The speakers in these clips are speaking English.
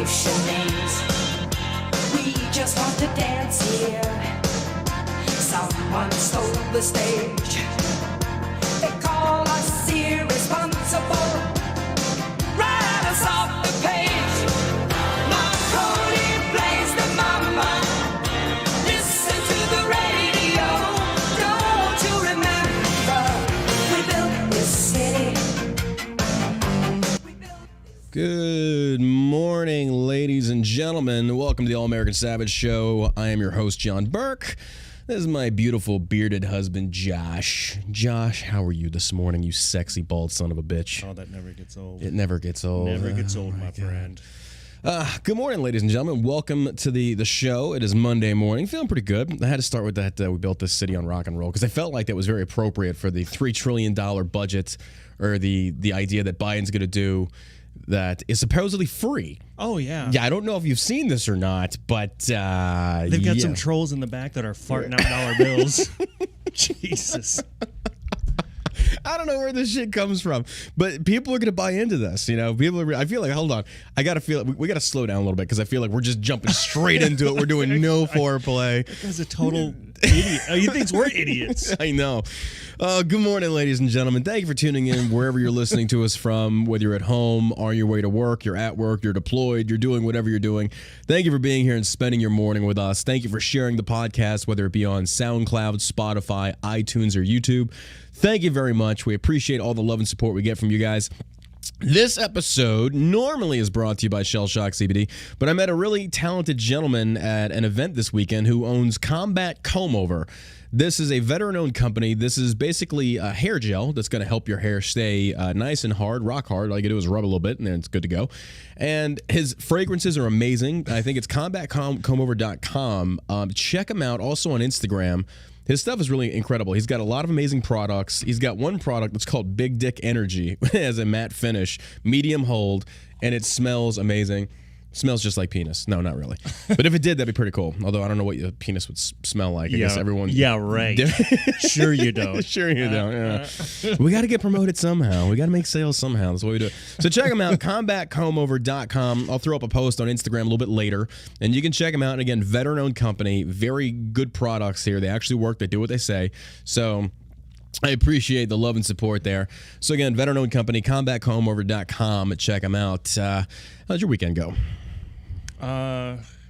revolutionaries. We just want to dance here. Someone stole the stage. They call us irresponsible. Write us off the page. Marconi plays the mama. Listen to the radio. Don't you remember? We built this city. Good morning, ladies and gentlemen. Welcome to the All-American Savage Show. I am your host, John Burke. This is my beautiful bearded husband, Josh. Josh, how are you this morning, you sexy bald son of a bitch? Oh, that never gets old. It never gets old. Never gets old, my friend. Good morning, ladies and gentlemen. Welcome to the show. It is Monday morning. Feeling pretty good. I had to start with that. We built this city on rock and roll because I felt like that was very appropriate for the $3 trillion budget, or the idea that Biden's going to do that is supposedly free. Oh, yeah. Yeah, I don't know if you've seen this or not, but they've got some trolls in the back that are farting out dollar bills. Jesus. I don't know where this shit comes from, but people are going to buy into this. You know, I feel like, hold on, we got to slow down a little bit because I feel like we're just jumping straight into it. We're doing no foreplay. That guy's a total idiot. Oh, he thinks we're idiots. I know. Good morning, ladies and gentlemen. Thank you for tuning in wherever you're listening to us from, whether you're at home, on your way to work, you're at work, you're deployed, you're doing whatever you're doing. Thank you for being here and spending your morning with us. Thank you for sharing the podcast, whether it be on SoundCloud, Spotify, iTunes, or YouTube. Thank you very much. We appreciate all the love and support we get from you guys. This episode normally is brought to you by Shell Shock CBD, but I met a really talented gentleman at an event this weekend who owns Combat Comb Over. This is a veteran-owned company. This is basically a hair gel that's going to help your hair stay nice and hard, rock hard. All you do is rub a little bit, and then it's good to go. And his fragrances are amazing. I think it's combatcombover.com. Check him out also on Instagram. His stuff is really incredible. He's got a lot of amazing products. He's got one product that's called Big Dick Energy. It has a matte finish, medium hold, and it smells amazing. Smells just like penis. No, not really. But if it did, that'd be pretty cool. Although I don't know what your penis would smell like. I guess everyone... Yeah, right. Sure you don't. Sure you don't, yeah. We got to get promoted somehow. We got to make sales somehow. That's what we do. So check them out, combatcombover.com. I'll throw up a post on Instagram a little bit later, and you can check them out. And again, veteran-owned company, very good products here. They actually work. They do what they say. So... I appreciate the love and support there. So again, veteran-owned company, combatcombover.com. Check them out. How'd your weekend go?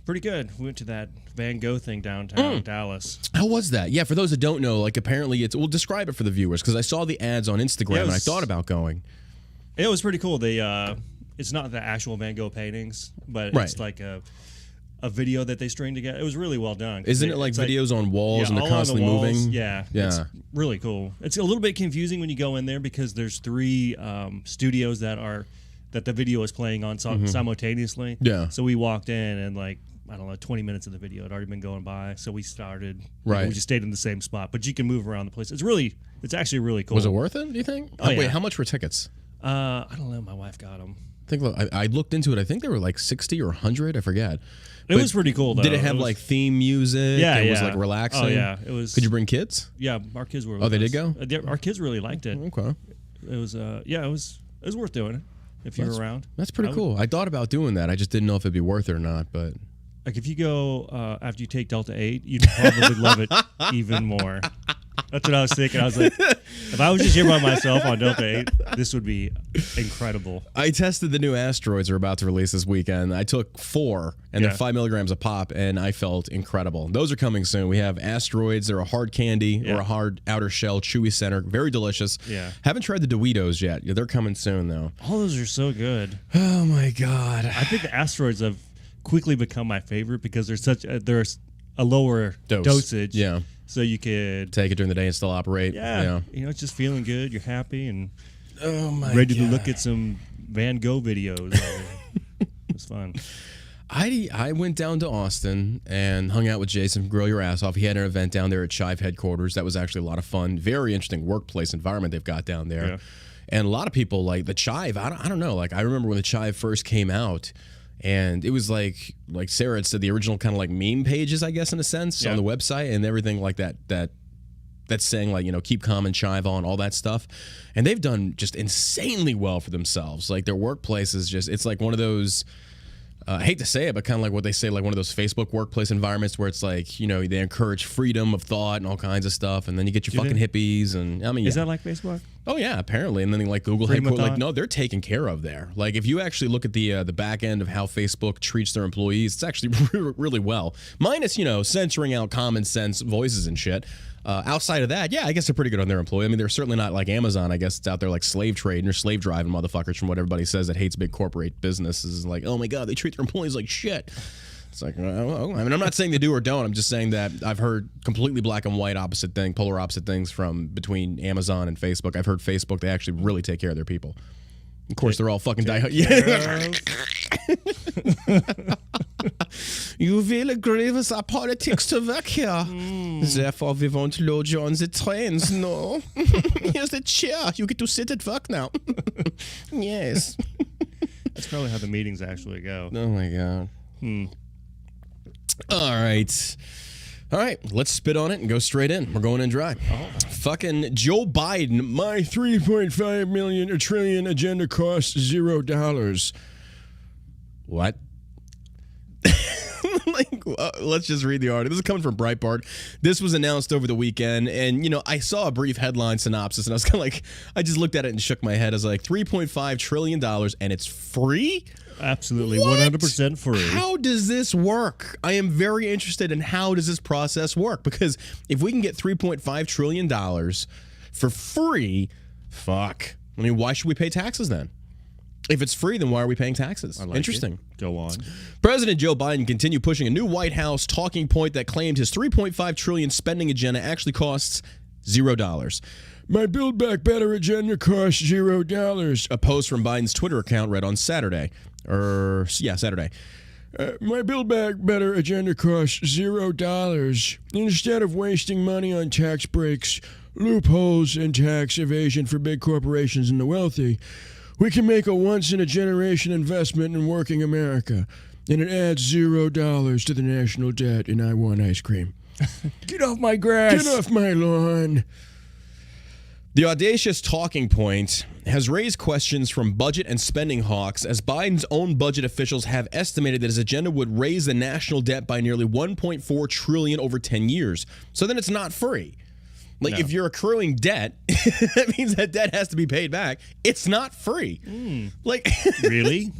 Pretty good. We went to that Van Gogh thing downtown Dallas. How was that? Yeah, for those that don't know, like apparently we'll describe it for the viewers because I saw the ads on Instagram and I thought about going. It was pretty cool. It's not the actual Van Gogh paintings, but it's like a video that they string together. It was really well done. Isn't it like videos on walls and they're constantly moving? Yeah. It's really cool. It's a little bit confusing when you go in there because there's three studios that the video is playing on simultaneously. Yeah. So we walked in and 20 minutes of the video had already been going by. So we started. Right. We just stayed in the same spot, but you can move around the place. It's actually really cool. Was it worth it, do you think? Oh, yeah. Wait, how much were tickets? I don't know. My wife got them. I looked into it. I think they were like 60 or 100. I forget. It was pretty cool, though. Did it have like theme music? Yeah, it was like relaxing. Oh yeah, it was. Could you bring kids? Yeah, our kids were. Oh, they did go. Our kids really liked it. Okay. It was. It was worth doing it if you're around. That's pretty cool. I thought about doing that. I just didn't know if it'd be worth it or not. But like, if you go after you take Delta 8, you'd probably love it even more. That's what I was thinking. I was like, if I was just here by myself on Delta 8, this would be incredible. I tested the new asteroids they're about to release this weekend. I took 4, and they're 5 milligrams a pop, and I felt incredible. Those are coming soon. We have asteroids. They're a hard candy or a hard outer shell, chewy center. Very delicious. Yeah. Haven't tried the Doritos yet. They're coming soon, though. All those are so good. Oh, my God. I think the asteroids have quickly become my favorite because there's a lower dosage. Yeah. So you could take it during the day and still operate. Yeah. It's just feeling good. You're happy and ready to look at some Van Gogh videos. It was fun. I went down to Austin and hung out with Jason from Grill Your Ass Off. He had an event down there at Chive headquarters. That was actually a lot of fun. Very interesting workplace environment they've got down there. Yeah. And a lot of people like the Chive. I don't know. Like I remember when the Chive first came out. And it was like Sarah had said, the original kind of like meme pages, I guess, in a sense, on the website and everything like that that's saying like, keep calm and chive on, all that stuff. And they've done just insanely well for themselves. Like their workplace is just, it's like one of those I hate to say it, but kind of like what they say, like one of those Facebook workplace environments where it's like, you know, they encourage freedom of thought and all kinds of stuff, and then you get your fucking hippies, and I mean, Is that like Facebook? Oh yeah, apparently, and then like Google Freedom of headquarters, like thought? no, they're taken care of there. Like if you actually look at the back end of how Facebook treats their employees, it's actually really well. Minus, you know, censoring out common sense voices and shit. Outside of that, yeah, I guess they're pretty good on their employee. I mean, they're certainly not like Amazon. I guess it's out there like slave trade and they're slave driving motherfuckers from what everybody says that hates big corporate businesses. Like, oh my God, they treat their employees like shit. It's like, well, I mean, I'm not saying they do or don't. I'm just saying that I've heard completely black and white polar opposite things from between Amazon and Facebook. I've heard Facebook, they actually really take care of their people. Of course, they're all fucking You will agree with our politics to work here. Therefore, we won't load you on the trains, no. Here's the chair. You get to sit at work now. Yes. That's probably how the meetings actually go. Oh, my God. All right. Let's spit on it and go straight in. We're going in dry. Fucking Joe Biden, my $3.5 trillion agenda costs $0. What? Let's just read the article. This is coming from Breitbart. This was announced over the weekend, and you know, I saw a brief headline synopsis, and I was kind of like, I just looked at it and shook my head. I was like, $3.5 trillion, and it's free? Absolutely, What? 100% free. How does this work? I am very interested in how does this process work, because if we can get $3.5 trillion for free, fuck. I mean, why should we pay taxes then? If it's free, then why are we paying taxes? Interesting. Go on. President Joe Biden continued pushing a new White House talking point that claimed his $3.5 trillion spending agenda actually costs $0. My Build Back Better agenda costs $0. A post from Biden's Twitter account read on Saturday. Saturday. My Build Back Better agenda costs $0. Instead of wasting money on tax breaks, loopholes, and tax evasion for big corporations and the wealthy, we can make a once-in-a-generation investment in working America, and it adds $0 to the national debt, and I want ice cream. Get off my grass. Get off my lawn. The audacious talking point has raised questions from budget and spending hawks, as Biden's own budget officials have estimated that his agenda would raise the national debt by nearly $1.4 trillion over 10 years. So then it's not free. Like, if you're accruing debt, that means that debt has to be paid back. It's not free. Like, Really?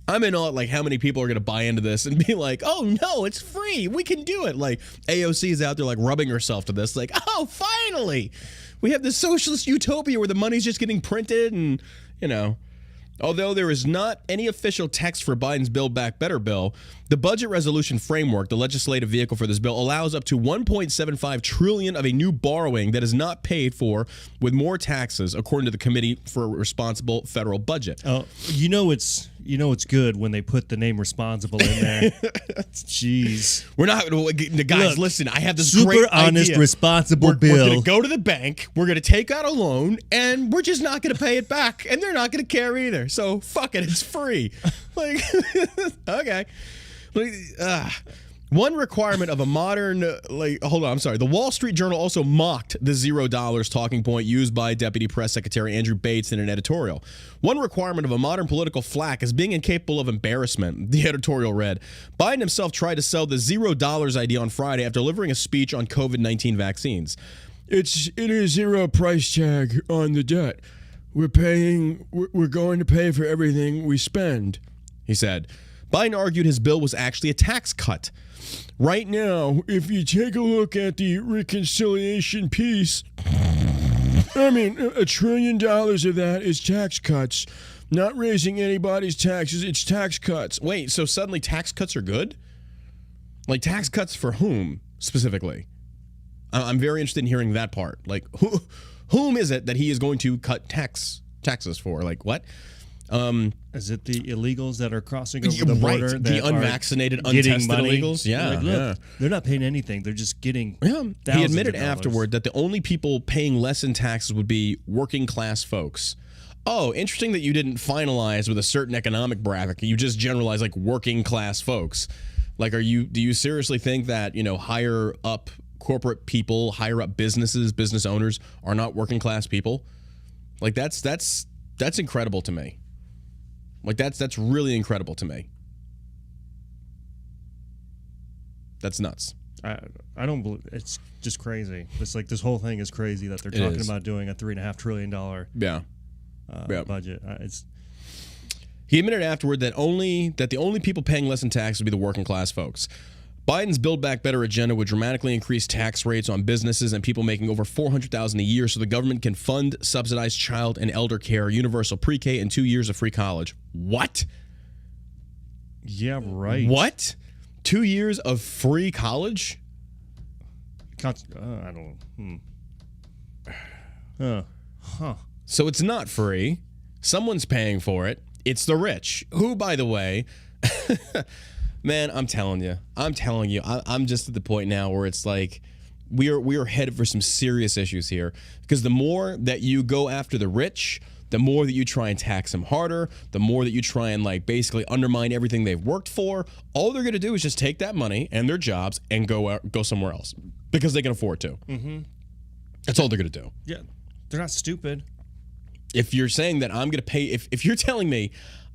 I'm in awe at like how many people are going to buy into this and be like, oh no, it's free. We can do it. Like AOC is out there like rubbing herself to this. Like, oh, finally. We have this socialist utopia where the money's just getting printed and, you know. Although there is not any official text for Biden's Build Back Better bill, the budget resolution framework, the legislative vehicle for this bill, allows up to $1.75 trillion of a new borrowing that is not paid for with more taxes, according to the Committee for a Responsible Federal Budget. Oh, you know it's good when they put the name responsible in there. Jeez. We're not, guys, Look, listen, I have this super great honest, idea. responsible We're bill. going to go to the bank, we're going to take out a loan, and we're just not going to pay it back, and they're not going to care either. So, fuck it, it's free. Like, okay. One requirement of a modern, the Wall Street Journal also mocked the $0 talking point used by Deputy Press Secretary Andrew Bates in an editorial. One requirement of a modern political flack is being incapable of embarrassment, the editorial read. Biden himself tried to sell the $0 idea on Friday after delivering a speech on COVID-19 vaccines. It is zero price tag on the debt. We're going to pay for everything we spend, he said. Biden argued his bill was actually a tax cut. Right now, if you take a look at the reconciliation piece, $1 trillion of that is tax cuts. Not raising anybody's taxes, it's tax cuts. Wait, so suddenly tax cuts are good? Like tax cuts for whom specifically? I'm very interested in hearing that part. Like, whom is it that he is going to cut taxes for? Like, what? Is it the illegals that are crossing over the border? Right, the unvaccinated, getting untested money? illegals? Yeah, Like, look, they're not paying anything. They're just getting He thousands admitted of dollars. afterward that the only people paying less in taxes would be working class folks. Oh, interesting that you didn't finalize with a certain economic bracket. You just generalized like working class folks. Like, do you seriously think that, higher up corporate people, higher up businesses, business owners are not working class people? Like that's incredible to me. Like that's really incredible to me. That's nuts. I don't believe it's just crazy. It's like this whole thing is crazy that they're talking about doing a $3.5 trillion budget. He admitted afterward that the only people paying less in tax would be the working class folks. Biden's Build Back Better agenda would dramatically increase tax rates on businesses and people making over $400,000 a year so the government can fund subsidized child and elder care, universal pre-K, and 2 years of free college. What? Yeah, right. What? 2 years of free college? I don't know. So it's not free. Someone's paying for it. It's the rich, who, by the way... Man, I'm telling you, I'm just at the point now where it's like we are headed for some serious issues here, because the more that you go after the rich, the more that you try and tax them harder, the more that you try and like basically undermine everything they've worked for. All they're going to do is just take that money and their jobs and go somewhere else because they can afford to. Mm-hmm. That's all they're going to do. Yeah, they're not stupid. If you're saying that I'm going to pay, if you're telling me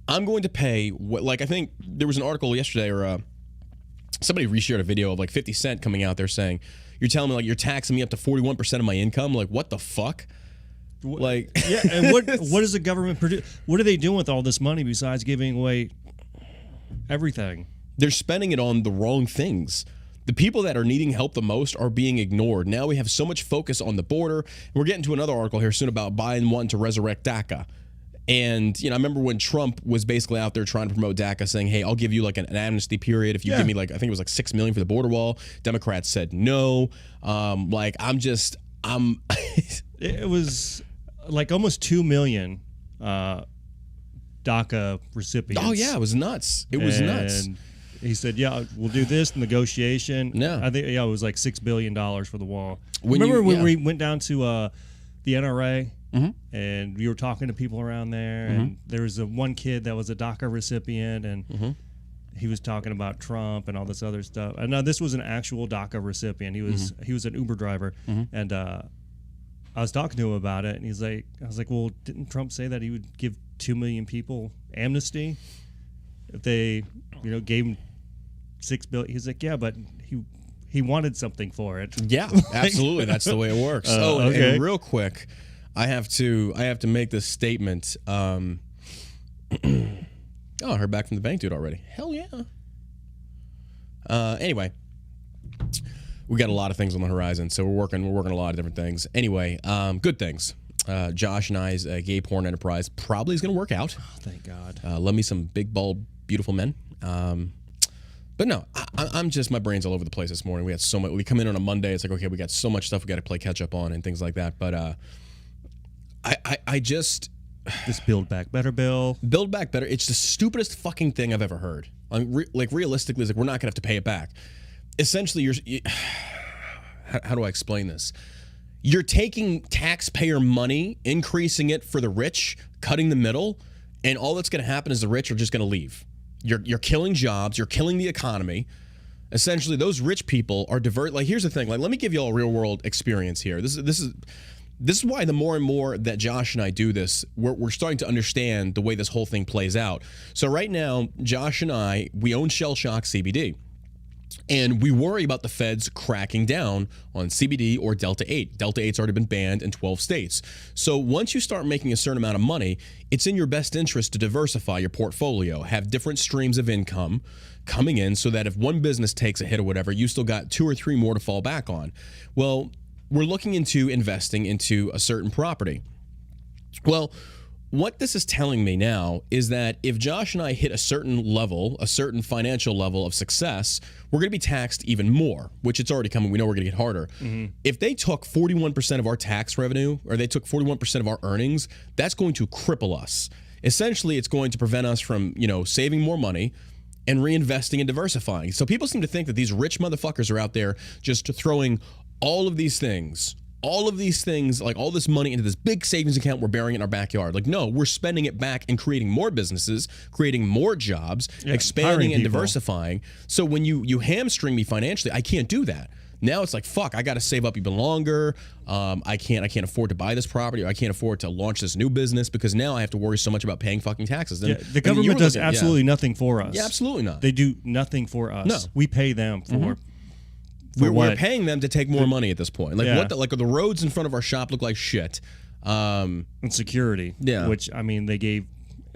I'm going to pay what, like I think there was an article yesterday or somebody reshared a video of like 50 Cent coming out there saying, you're telling me like you're taxing me up to 41% of my income. Like, what the fuck? Like, yeah. And what does the government produce? What are they doing with all this money besides giving away everything? They're spending it on the wrong things. The people that are needing help the most are being ignored. Now we have so much focus on the border. We're getting to another article here soon about Biden wanting to resurrect DACA. And, you know, I remember when Trump was basically out there trying to promote DACA, saying, hey, I'll give you like an amnesty period if you give me like, I think it was like $6 million for the border wall. Democrats said no. It was like almost 2 million DACA recipients. Oh, yeah, it was nuts. It was nuts. He said, yeah, we'll do this negotiation. Yeah. I think, it was like $6 billion for the wall. When we went down to the NRA? Mm-hmm. And we were talking to people around there, and there was one kid that was a DACA recipient, and he was talking about Trump and all this other stuff. And now this was an actual DACA recipient. He was an Uber driver, and I was talking to him about it, and I was like, well, didn't Trump say that he would give 2 million people amnesty if they, gave him $6 billion? He's like, yeah, but he wanted something for it. Yeah, absolutely. That's the way it works. Okay. And real quick, I have to make this statement. I heard back from the bank dude already. Hell yeah. Anyway, we got a lot of things on the horizon, so we're working a lot of different things. Anyway, good things. Josh and I's gay porn enterprise probably is going to work out. Oh, thank God. Love me some big, bald, beautiful men. But no, I'm just, my brain's all over the place this morning. We had so much. We come in on a Monday. It's like, okay, we got so much stuff we got to play catch up on and things like that. But I just this Build Back Better bill. Build Back Better. It's the stupidest fucking thing I've ever heard. Realistically, it's like we're not gonna have to pay it back. Essentially, how do I explain this? You're taking taxpayer money, increasing it for the rich, cutting the middle, and all that's gonna happen is the rich are just gonna leave. You're killing jobs. You're killing the economy. Essentially, those rich people are Like, here's the thing. Like, let me give you all a real world experience here. This is why the more and more that Josh and I do this, we're starting to understand the way this whole thing plays out. So right now, Josh and I, we own Shell Shock CBD. And we worry about the feds cracking down on CBD or Delta 8. Delta 8's already been banned in 12 states. So once you start making a certain amount of money, it's in your best interest to diversify your portfolio, have different streams of income coming in so that if one business takes a hit or whatever, you still got 2 or 3 more to fall back on. Well, we're looking into investing into a certain property. Well, what this is telling me now is that if Josh and I hit a certain level, a certain financial level of success, we're going to be taxed even more, which it's already coming. We know we're going to get harder. Mm-hmm. If they took 41% of our tax revenue, or they took 41% of our earnings, that's going to cripple us. Essentially, it's going to prevent us from, saving more money and reinvesting and diversifying. So people seem to think that these rich motherfuckers are out there just throwing all of these things, like all this money into this big savings account we're burying in our backyard. Like, no, we're spending it back and creating more businesses, creating more jobs, expanding and diversifying. So when you hamstring me financially, I can't do that. Now it's like, fuck, I got to save up even longer. I can't afford to buy this property. Or I can't afford to launch this new business because now I have to worry so much about paying fucking taxes. And, the government does absolutely nothing for us. Yeah, absolutely not. They do nothing for us. No. We pay them for We're paying them to take more money at this point. Like Yeah. like the roads in front of our shop look like shit. And security. Yeah. Which, I mean, they gave,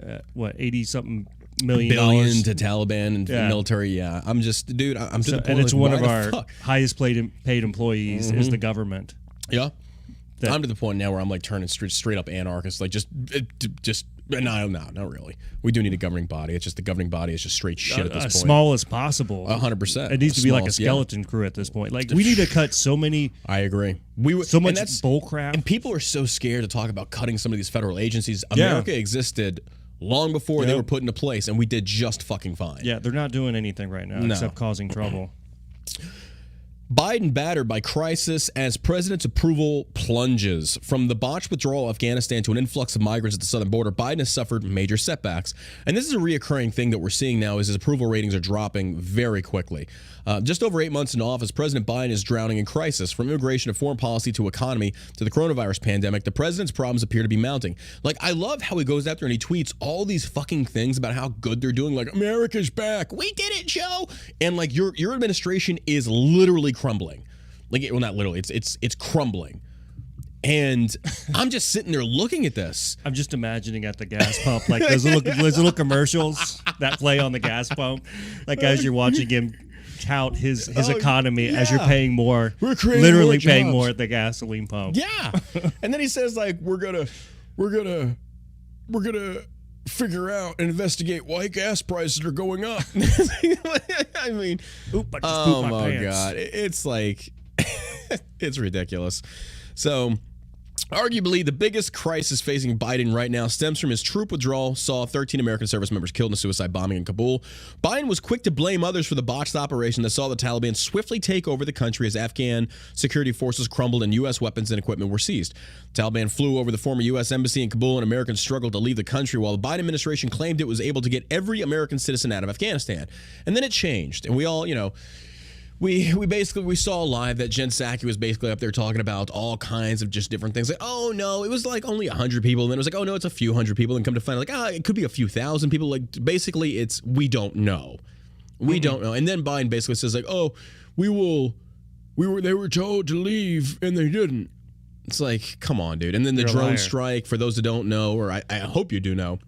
80-something million billion dollars. to Taliban and Yeah. military. Yeah, I'm just, dude. I'm to the point. And it's like, one why of the our fuck? highest paid employees is the government. Yeah. That- I'm to the point now where I'm like turning straight up anarchist. Like just no, not really. We do need a governing body. It's just the governing body is just straight shit at this As point. small as possible. 100%. It needs to be like a Smallest, yeah. skeleton crew at this point. Like, we need to cut so many, I agree. so much and that's- bull crap. And people are so scared to talk about cutting some of these federal agencies. Yeah. America existed long before they Yep. were put into place, and we did just fucking fine. Yeah, they're not doing anything right now No. except causing trouble. Biden battered by crisis as president's approval plunges. From the botched withdrawal of Afghanistan to an influx of migrants at the southern border, Biden has suffered major setbacks. And this is a reoccurring thing that we're seeing now is his approval ratings are dropping very quickly. Just over 8 months in office, President Biden is drowning in crisis. From immigration to foreign policy to economy to the coronavirus pandemic, the president's problems appear to be mounting. Like, I love how he goes out there and he tweets all these fucking things about how good they're doing. Like, America's back. We did it, Joe. And like your administration is literally crumbling. Like, well, not literally. It's crumbling. And I'm just sitting there looking at this. I'm just imagining at the gas pump, like those little commercials that play on the gas pump. Like, as you're watching him tout his economy as you're paying more, We're creating literally more paying jobs. more at the gasoline pump. Yeah. And then he says, like, we're gonna figure out and investigate why gas prices are going up. I mean, Oop, I just oh pooped my my pants. God. It's like, it's ridiculous. So, arguably, the biggest crisis facing Biden right now stems from his troop withdrawal, saw 13 American service members killed in a suicide bombing in Kabul. Biden was quick to blame others for the botched operation that saw the Taliban swiftly take over the country as Afghan security forces crumbled and U.S. weapons and equipment were seized. Taliban flew over the former U.S. embassy in Kabul, and Americans struggled to leave the country while the Biden administration claimed it was able to get every American citizen out of Afghanistan. And then it changed, and we all, we saw live that Jen Psaki was basically up there talking about all kinds of just different things. Like, oh no, it was like only 100 people. And then it was like, oh no, it's a few hundred people. And come to find out, like, it could be a few thousand people. Like, basically, it's we don't know. We don't know. And then Biden basically says, like, oh, they were told to leave and they didn't. It's like, come on, dude. And then the You're a drone liar. strike, for those that don't know, or I hope you do know.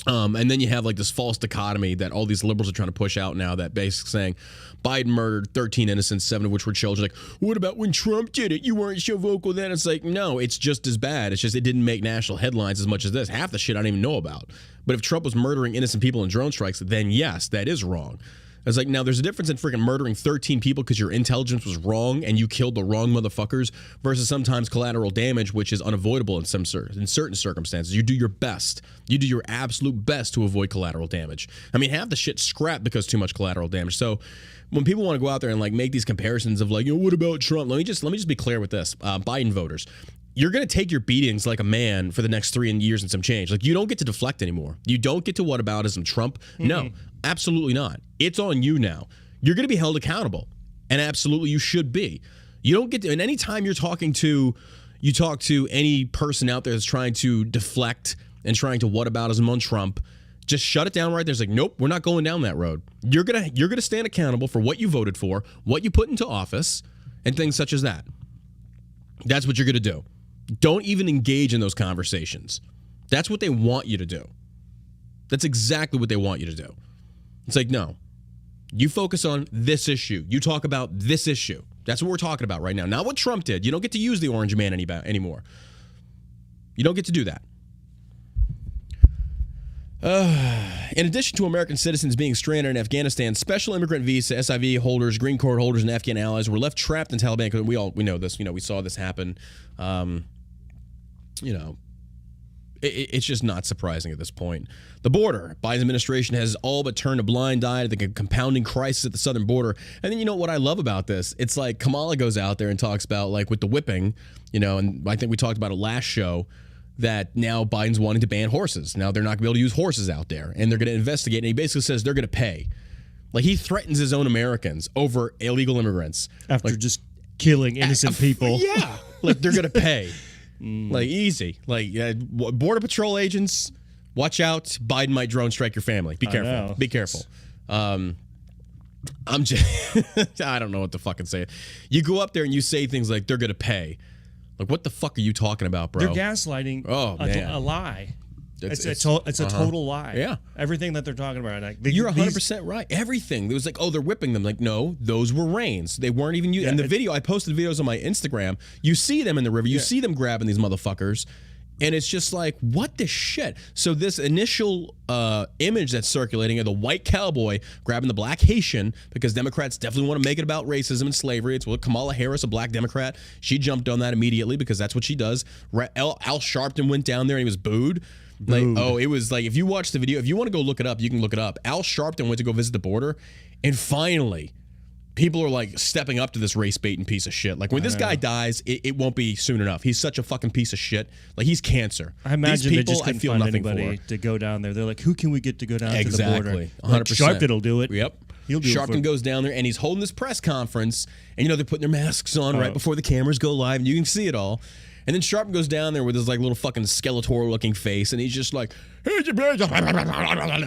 And then you have like this false dichotomy that all these liberals are trying to push out now, that basically saying Biden murdered 13 innocents, 7 of which were children. Like, what about when Trump did it? You weren't so vocal then. It's like, no, it's just as bad. It's just it didn't make national headlines as much as this. Half the shit I don't even know about. But if Trump was murdering innocent people in drone strikes, then yes, that is wrong. It's like, now there's a difference in freaking murdering 13 people because your intelligence was wrong and you killed the wrong motherfuckers versus sometimes collateral damage, which is unavoidable in certain circumstances. You do your best. You do your absolute best to avoid collateral damage. I mean, half the shit scrapped because too much collateral damage. So when people want to go out there and like make these comparisons of like, what about Trump? Let me just be clear with this. Biden voters. You're going to take your beatings like a man for the next 3 years and some change. Like, you don't get to deflect anymore. You don't get to whataboutism Trump. No, absolutely not. It's on you now. You're going to be held accountable. And absolutely you should be. You don't get to, and any time you talk to any person out there that's trying to deflect and trying to whataboutism on Trump, just shut it down right there. It's like, nope, we're not going down that road. You're going to stand accountable for what you voted for, what you put into office, and things such as that. That's what you're going to do. Don't even engage in those conversations. That's what they want you to do. That's exactly what they want you to do. It's like, no, you focus on this issue. You talk about this issue. That's what we're talking about right now. Not what Trump did. You don't get to use the orange man anymore. You don't get to do that. In addition to American citizens being stranded in Afghanistan, special immigrant visa, SIV holders, green card holders, and Afghan allies were left trapped in Taliban. Because we know this. We saw this happen. It's just not surprising at this point. The border. Biden's administration has all but turned a blind eye to the compounding crisis at the southern border. And then, what I love about this? It's like Kamala goes out there and talks about, like, with the whipping, and I think we talked about it last show, that now Biden's wanting to ban horses. Now they're not going to be able to use horses out there, and they're going to investigate. And he basically says they're going to pay. Like, he threatens his own Americans over illegal immigrants. After just killing innocent people. Yeah. Like, they're going to pay. Like, easy. Like, Border Patrol agents, watch out. Biden might drone strike your family. Be careful. Be careful. I'm just, I don't know what to fucking say. You go up there and you say things like they're going to pay. Like, what the fuck are you talking about, bro? They're gaslighting a lie. It's a total lie. Yeah. Everything that they're talking about. Like, You're 100% right. Everything. It was like, oh, they're whipping them. Like, no, those were reins. They weren't even used. In the video, I posted videos on my Instagram. You see them in the river. You see them grabbing these motherfuckers. And it's just like, what the shit? So this initial image that's circulating of the white cowboy grabbing the black Haitian, because Democrats definitely want to make it about racism and slavery. It's what Kamala Harris, a black Democrat, she jumped on that immediately because that's what she does. Al Sharpton went down there and he was booed. Like, oh, it was like, if you watch the video, if you want to go look it up, you can look it up. Al Sharpton went to go visit the border, and finally, people are like stepping up to this race baiting piece of shit. Like when this guy dies, it won't be soon enough. He's such a fucking piece of shit. Like he's cancer. I imagine these they people, just couldn't I feel find nothing anybody for. to go down there. They're like, who can we get to go down to the border? Exactly, 100%. Like, Sharpton will do it. Yep. He'll do Sharpton it. goes down there and he's holding this press conference, and they're putting their masks on right before the cameras go live, and you can see it all. And then Sharpton goes down there with his like little fucking Skeletor looking face, and he's just like, and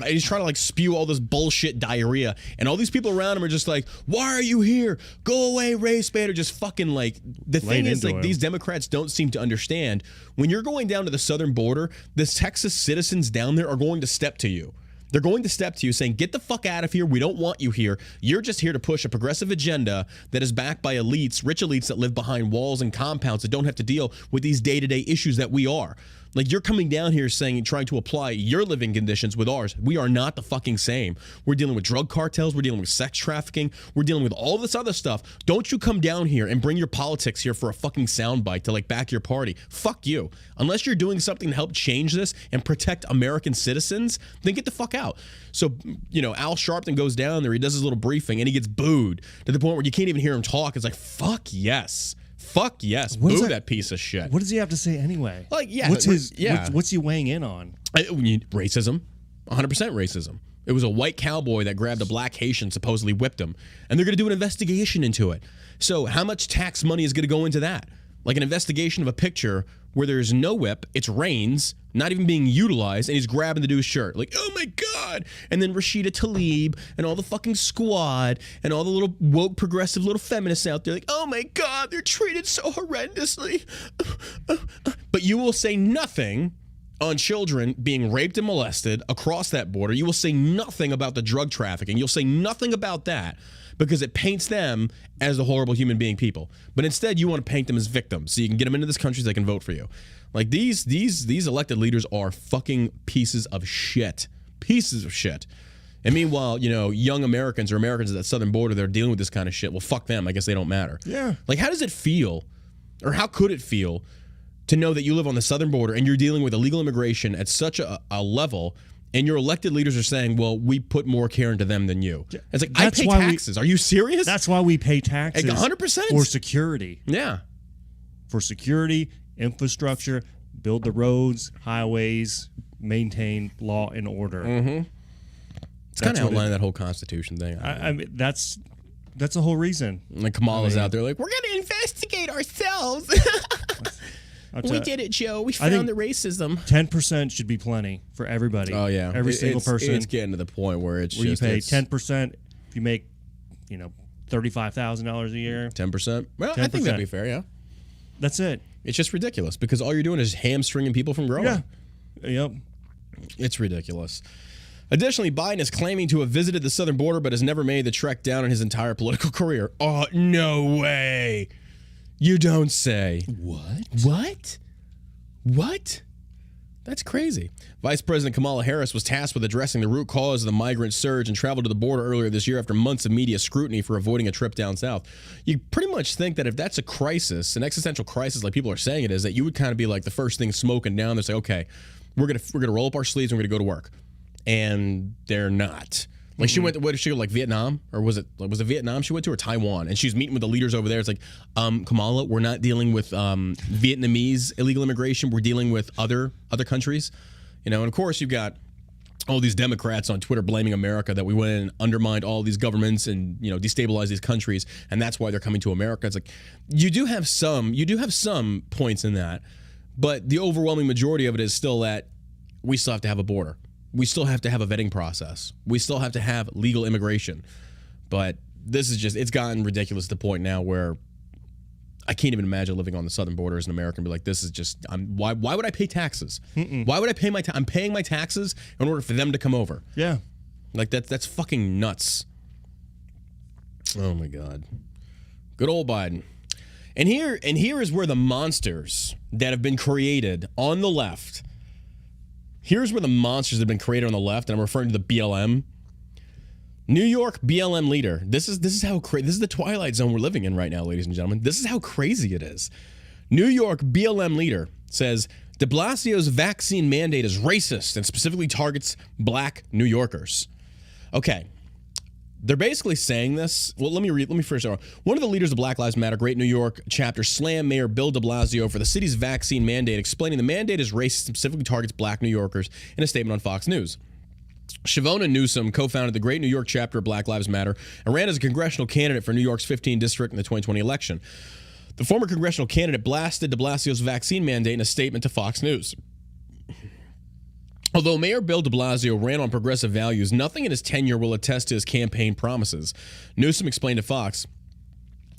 he's trying to like spew all this bullshit diarrhea, and all these people around him are just like, why are you here? Go away, race baiter. Just fucking like, the thing is, like, these Democrats don't seem to understand, when you're going down to the southern border, the Texas citizens down there are going to step to you. They're going to step to you saying, get the fuck out of here. We don't want you here. You're just here to push a progressive agenda that is backed by elites, rich elites that live behind walls and compounds that don't have to deal with these day-to-day issues that we are. Like, you're coming down here saying, trying to apply your living conditions with ours. We are not the fucking same. We're dealing with drug cartels. We're dealing with sex trafficking. We're dealing with all this other stuff. Don't you come down here and bring your politics here for a fucking soundbite to like back your party. Fuck you. Unless you're doing something to help change this and protect American citizens, then get the fuck out. So, you know, Al Sharpton goes down there. He does his little briefing and he gets booed to the point where you can't even hear him talk. It's like, fuck yes. Fuck yes. Boo that piece of shit. What does he have to say anyway? Like, yeah. What's he weighing in on? Racism. 100% racism. It was a white cowboy that grabbed a black Haitian, supposedly whipped him. And they're going to do an investigation into it. So how much tax money is going to go into that? Like an investigation of a picture where there's no whip, it's reins, not even being utilized, and he's grabbing the dude's shirt. Like, oh my God. And then Rashida Tlaib and all the fucking squad and all the little woke progressive little feminists out there like, oh my God, they're treated so horrendously. But you will say nothing on children being raped and molested across that border. You will say nothing about the drug trafficking. You'll say nothing about that because it paints them as the horrible human being people. But instead, you want to paint them as victims so you can get them into this country so they can vote for you. Like, these elected leaders are fucking pieces of shit. Pieces of shit. And meanwhile, you know, young Americans or Americans at that southern border, they're dealing with this kind of shit. Well, fuck them. I guess they don't matter. Yeah. Like, how does it feel, or how could it feel, to know that you live on the southern border and you're dealing with illegal immigration at such a level, and your elected leaders are saying, well, we put more care into them than you. It's like, I pay taxes. Are you serious? That's why we pay taxes. Like 100%. For security. Yeah. For security, infrastructure, build the roads, highways, maintain law and order. Mm-hmm. It's kind of outlining that whole Constitution thing. I mean, that's the whole reason. Like Kamala's out there like, we're going to investigate ourselves. We did it, Joe. We found the racism. 10% should be plenty for everybody. Oh, yeah. Every single person. It's getting to the point where it's you pay 10% if you make, $35,000 a year. 10%? Well, 10%. I think that'd be fair, yeah. That's it. It's just ridiculous because all you're doing is hamstringing people from growing. Yeah. Yep. It's ridiculous. Additionally, Biden is claiming to have visited the southern border but has never made the trek down in his entire political career. Oh, no way. You don't say. What? That's crazy. Vice President Kamala Harris was tasked with addressing the root cause of the migrant surge and traveled to the border earlier this year after months of media scrutiny for avoiding a trip down south. You pretty much think that if that's a crisis, an existential crisis like people are saying it is, that you would kind of be like the first thing smoking down. They say, okay, we're gonna roll up our sleeves and we're gonna go to work. And they're not. Like she went to, where did she go, like Vietnam? Or was it Vietnam she went to, or Taiwan? And she was meeting with the leaders over there. It's like, Kamala, we're not dealing with Vietnamese illegal immigration. We're dealing with other countries. And of course you've got all these Democrats on Twitter blaming America that we went in and undermined all these governments and, destabilized these countries. And that's why they're coming to America. It's like, you do have some points in that, but the overwhelming majority of it is still that we still have to have a border. We still have to have a vetting process. We still have to have legal immigration. But this is just, it's gotten ridiculous to the point now where I can't even imagine living on the southern border as an American and be like, this is just, why would I pay taxes? Why would I pay I'm paying my taxes in order for them to come over. Yeah. Like that's fucking nuts. Oh my God. Good old Biden. And here is where the monsters that have been created on the left. Here's where the monsters have been created on the left, and I'm referring to the BLM. New York BLM leader. This is how crazy. This is the twilight zone we're living in right now, ladies and gentlemen. This is how crazy it is. New York BLM leader says de Blasio's vaccine mandate is racist and specifically targets black New Yorkers. Okay. They're basically saying this. Well, let me first start. One of the leaders of Black Lives Matter Great New York chapter slammed Mayor Bill de Blasio for the city's vaccine mandate, explaining the mandate is racist and specifically targets black New Yorkers in a statement on Fox News. Shavona Newsom co-founded the Great New York chapter of Black Lives Matter and ran as a congressional candidate for New York's 15th district in the 2020 election. The former congressional candidate blasted de Blasio's vaccine mandate in a statement to Fox News. Although Mayor Bill de Blasio ran on progressive values, nothing in his tenure will attest to his campaign promises. Newsom explained to Fox,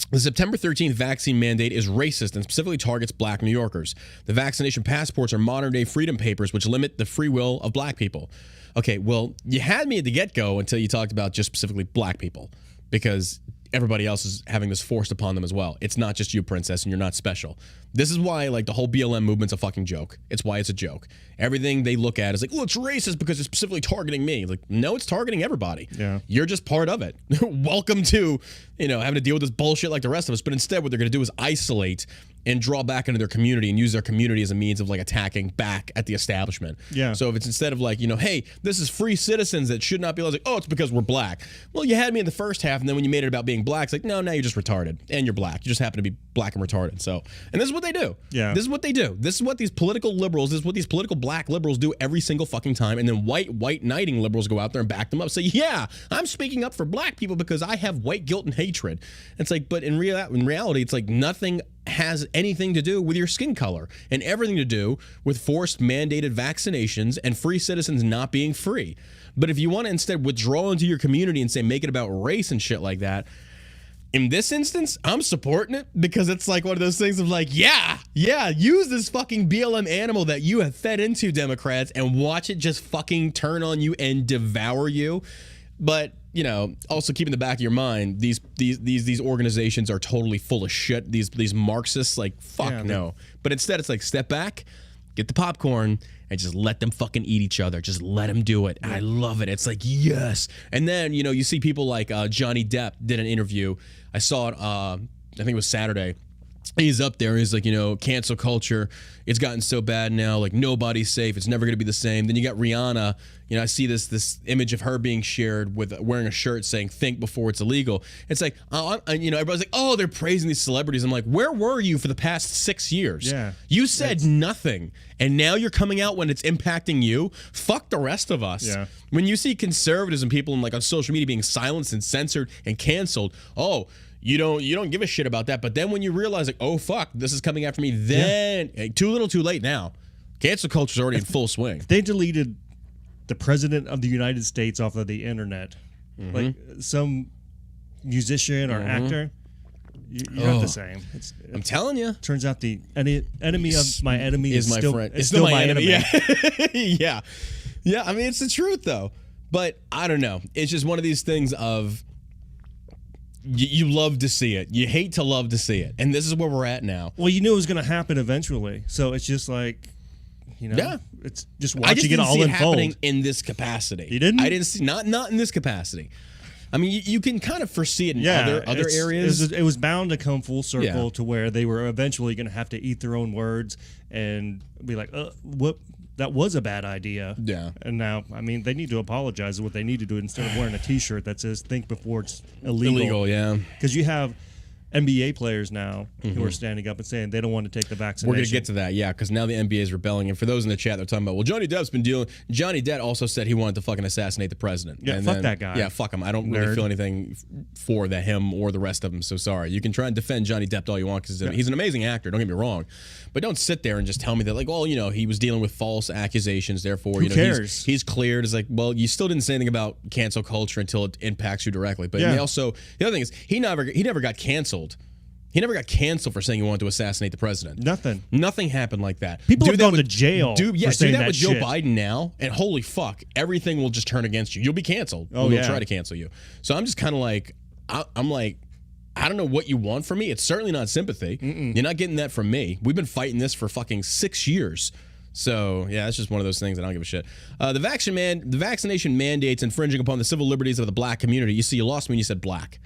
the September 13th vaccine mandate is racist and specifically targets black New Yorkers. The vaccination passports are modern-day freedom papers which limit the free will of black people. Okay, well, you had me at the get-go until you talked about just specifically black people, because everybody else is having this forced upon them as well. It's not just you, princess, and you're not special. This is why, like, the whole BLM movement's a fucking joke. It's why it's a joke. Everything they look at is like, oh, it's racist because it's specifically targeting me. Like, no, it's targeting everybody. Yeah. You're just part of it. Welcome to, having to deal with this bullshit like the rest of us. But instead, what they're going to do is isolate and draw back into their community and use their community as a means of, like, attacking back at the establishment. Yeah. So if it's instead of, like, hey, this is free citizens that should not be allowed, like, oh, it's because we're black. Well, you had me in the first half, and then when you made it about being black, it's like, no, now you're just retarded. And you're black. You just happen to be black and retarded. So, and this is what they do. Yeah. This is what they do. This is what these political liberals, this is what these political black liberals do every single fucking time. And then white knighting liberals go out there and back them up. Say, yeah, I'm speaking up for black people because I have white guilt and hatred. It's like, but in reality, it's like nothing has anything to do with your skin color and everything to do with forced mandated vaccinations and free citizens not being free. But if you want to instead withdraw into your community and say, make it about race and shit like that, in this instance, I'm supporting it because it's like one of those things of like, yeah, use this fucking BLM animal that you have fed into, Democrats, and watch it just fucking turn on you and devour you. But, also keep in the back of your mind, these organizations are totally full of shit. These Marxists, like, fuck no. But instead, it's like, step back, get the popcorn, and just let them fucking eat each other. Just let them do it. I love it. It's like, yes. And then, you see people like Johnny Depp did an interview. I saw it, I think it was Saturday. He's up there. He's like, cancel culture. It's gotten so bad now. Like, nobody's safe. It's never going to be the same. Then you got Rihanna. I see this image of her being shared with wearing a shirt saying, think before it's illegal. It's like, everybody's like, oh, they're praising these celebrities. I'm like, where were you for the past 6 years? Yeah. You said nothing. And now you're coming out when it's impacting you. Fuck the rest of us. Yeah. When you see conservatives and people on social media being silenced and censored and canceled, oh, you don't give a shit about that. But then when you realize, like, oh, fuck, this is coming after me, then too little too late now. Cancel culture's already in full swing. They deleted the president of the United States off of the internet. Like some musician or actor, you have the same. I'm telling you. Turns out the enemy of my enemy is my still, friend. It's still my enemy. Yeah. Yeah, I mean, it's the truth, though. But I don't know. It's just one of these things of you love to see it. You hate to love to see it. And this is where we're at now. Well, you knew it was going to happen eventually. So it's just like, it's just watching I just didn't it all see it unfold. happening in this capacity. You didn't? I didn't see, not in this capacity. I mean, you can kind of foresee it in other areas. It was bound to come full circle to where they were eventually going to have to eat their own words and be like, what? That was a bad idea. Yeah. And now, I mean, they need to apologize for what they need to do instead of wearing a T-shirt that says "Think before it's illegal." Illegal, yeah. Because you have NBA players now who are standing up and saying they don't want to take the vaccination. We're going to get to that, yeah, because now the NBA is rebelling. And for those in the chat, they're talking about, well, Johnny Depp's been dealing. Johnny Depp also said he wanted to fucking assassinate the president. Yeah, and fuck that guy. Yeah, fuck him. I don't really feel anything for him or the rest of them, so sorry. You can try and defend Johnny Depp all you want because he's an amazing actor, don't get me wrong. But don't sit there and just tell me that, like, well, you know, he was dealing with false accusations, therefore, Who cares? He's cleared. It's like, well, you still didn't say anything about cancel culture until it impacts you directly. But the other thing is, he never got canceled. He never got canceled for saying he wanted to assassinate the president. Nothing happened like that. People have gone to jail. Do for saying that with Joe shit. Biden now, and holy fuck, everything will just turn against you. You'll be canceled. We'll try to cancel you. So I'm just kind of like, I'm like, I don't know what you want from me. It's certainly not sympathy. You're not getting that from me. We've been fighting this for fucking 6 years. So, yeah, it's just one of those things that I don't give a shit. The vaccination mandates infringing upon the civil liberties of the black community. You see, you lost me when you said black.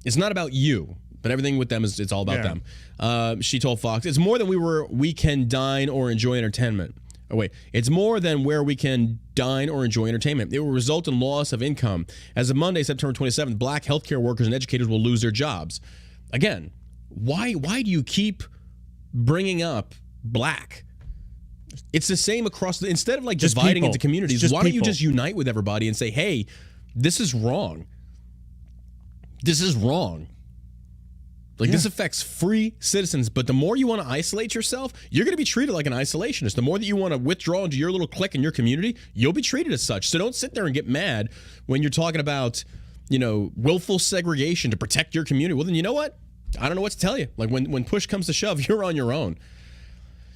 It's not about you, but everything with them it's all about them. She told Fox, it's more than we can dine or enjoy entertainment. Oh, wait. It's more than where we can dine or enjoy entertainment. It will result in loss of income. As of Monday, September 27th, black healthcare workers and educators will lose their jobs. Again, why do you keep bringing up black? It's the same across instead of like just dividing into communities, why don't you just unite with everybody and say, hey, this is wrong. This is wrong. Like, this affects free citizens, but the more you want to isolate yourself, you're going to be treated like an isolationist. The more that you want to withdraw into your little clique in your community, you'll be treated as such. So don't sit there and get mad when you're talking about, you know, willful segregation to protect your community. Well, then you know what? I don't know what to tell you. Like, when push comes to shove, you're on your own.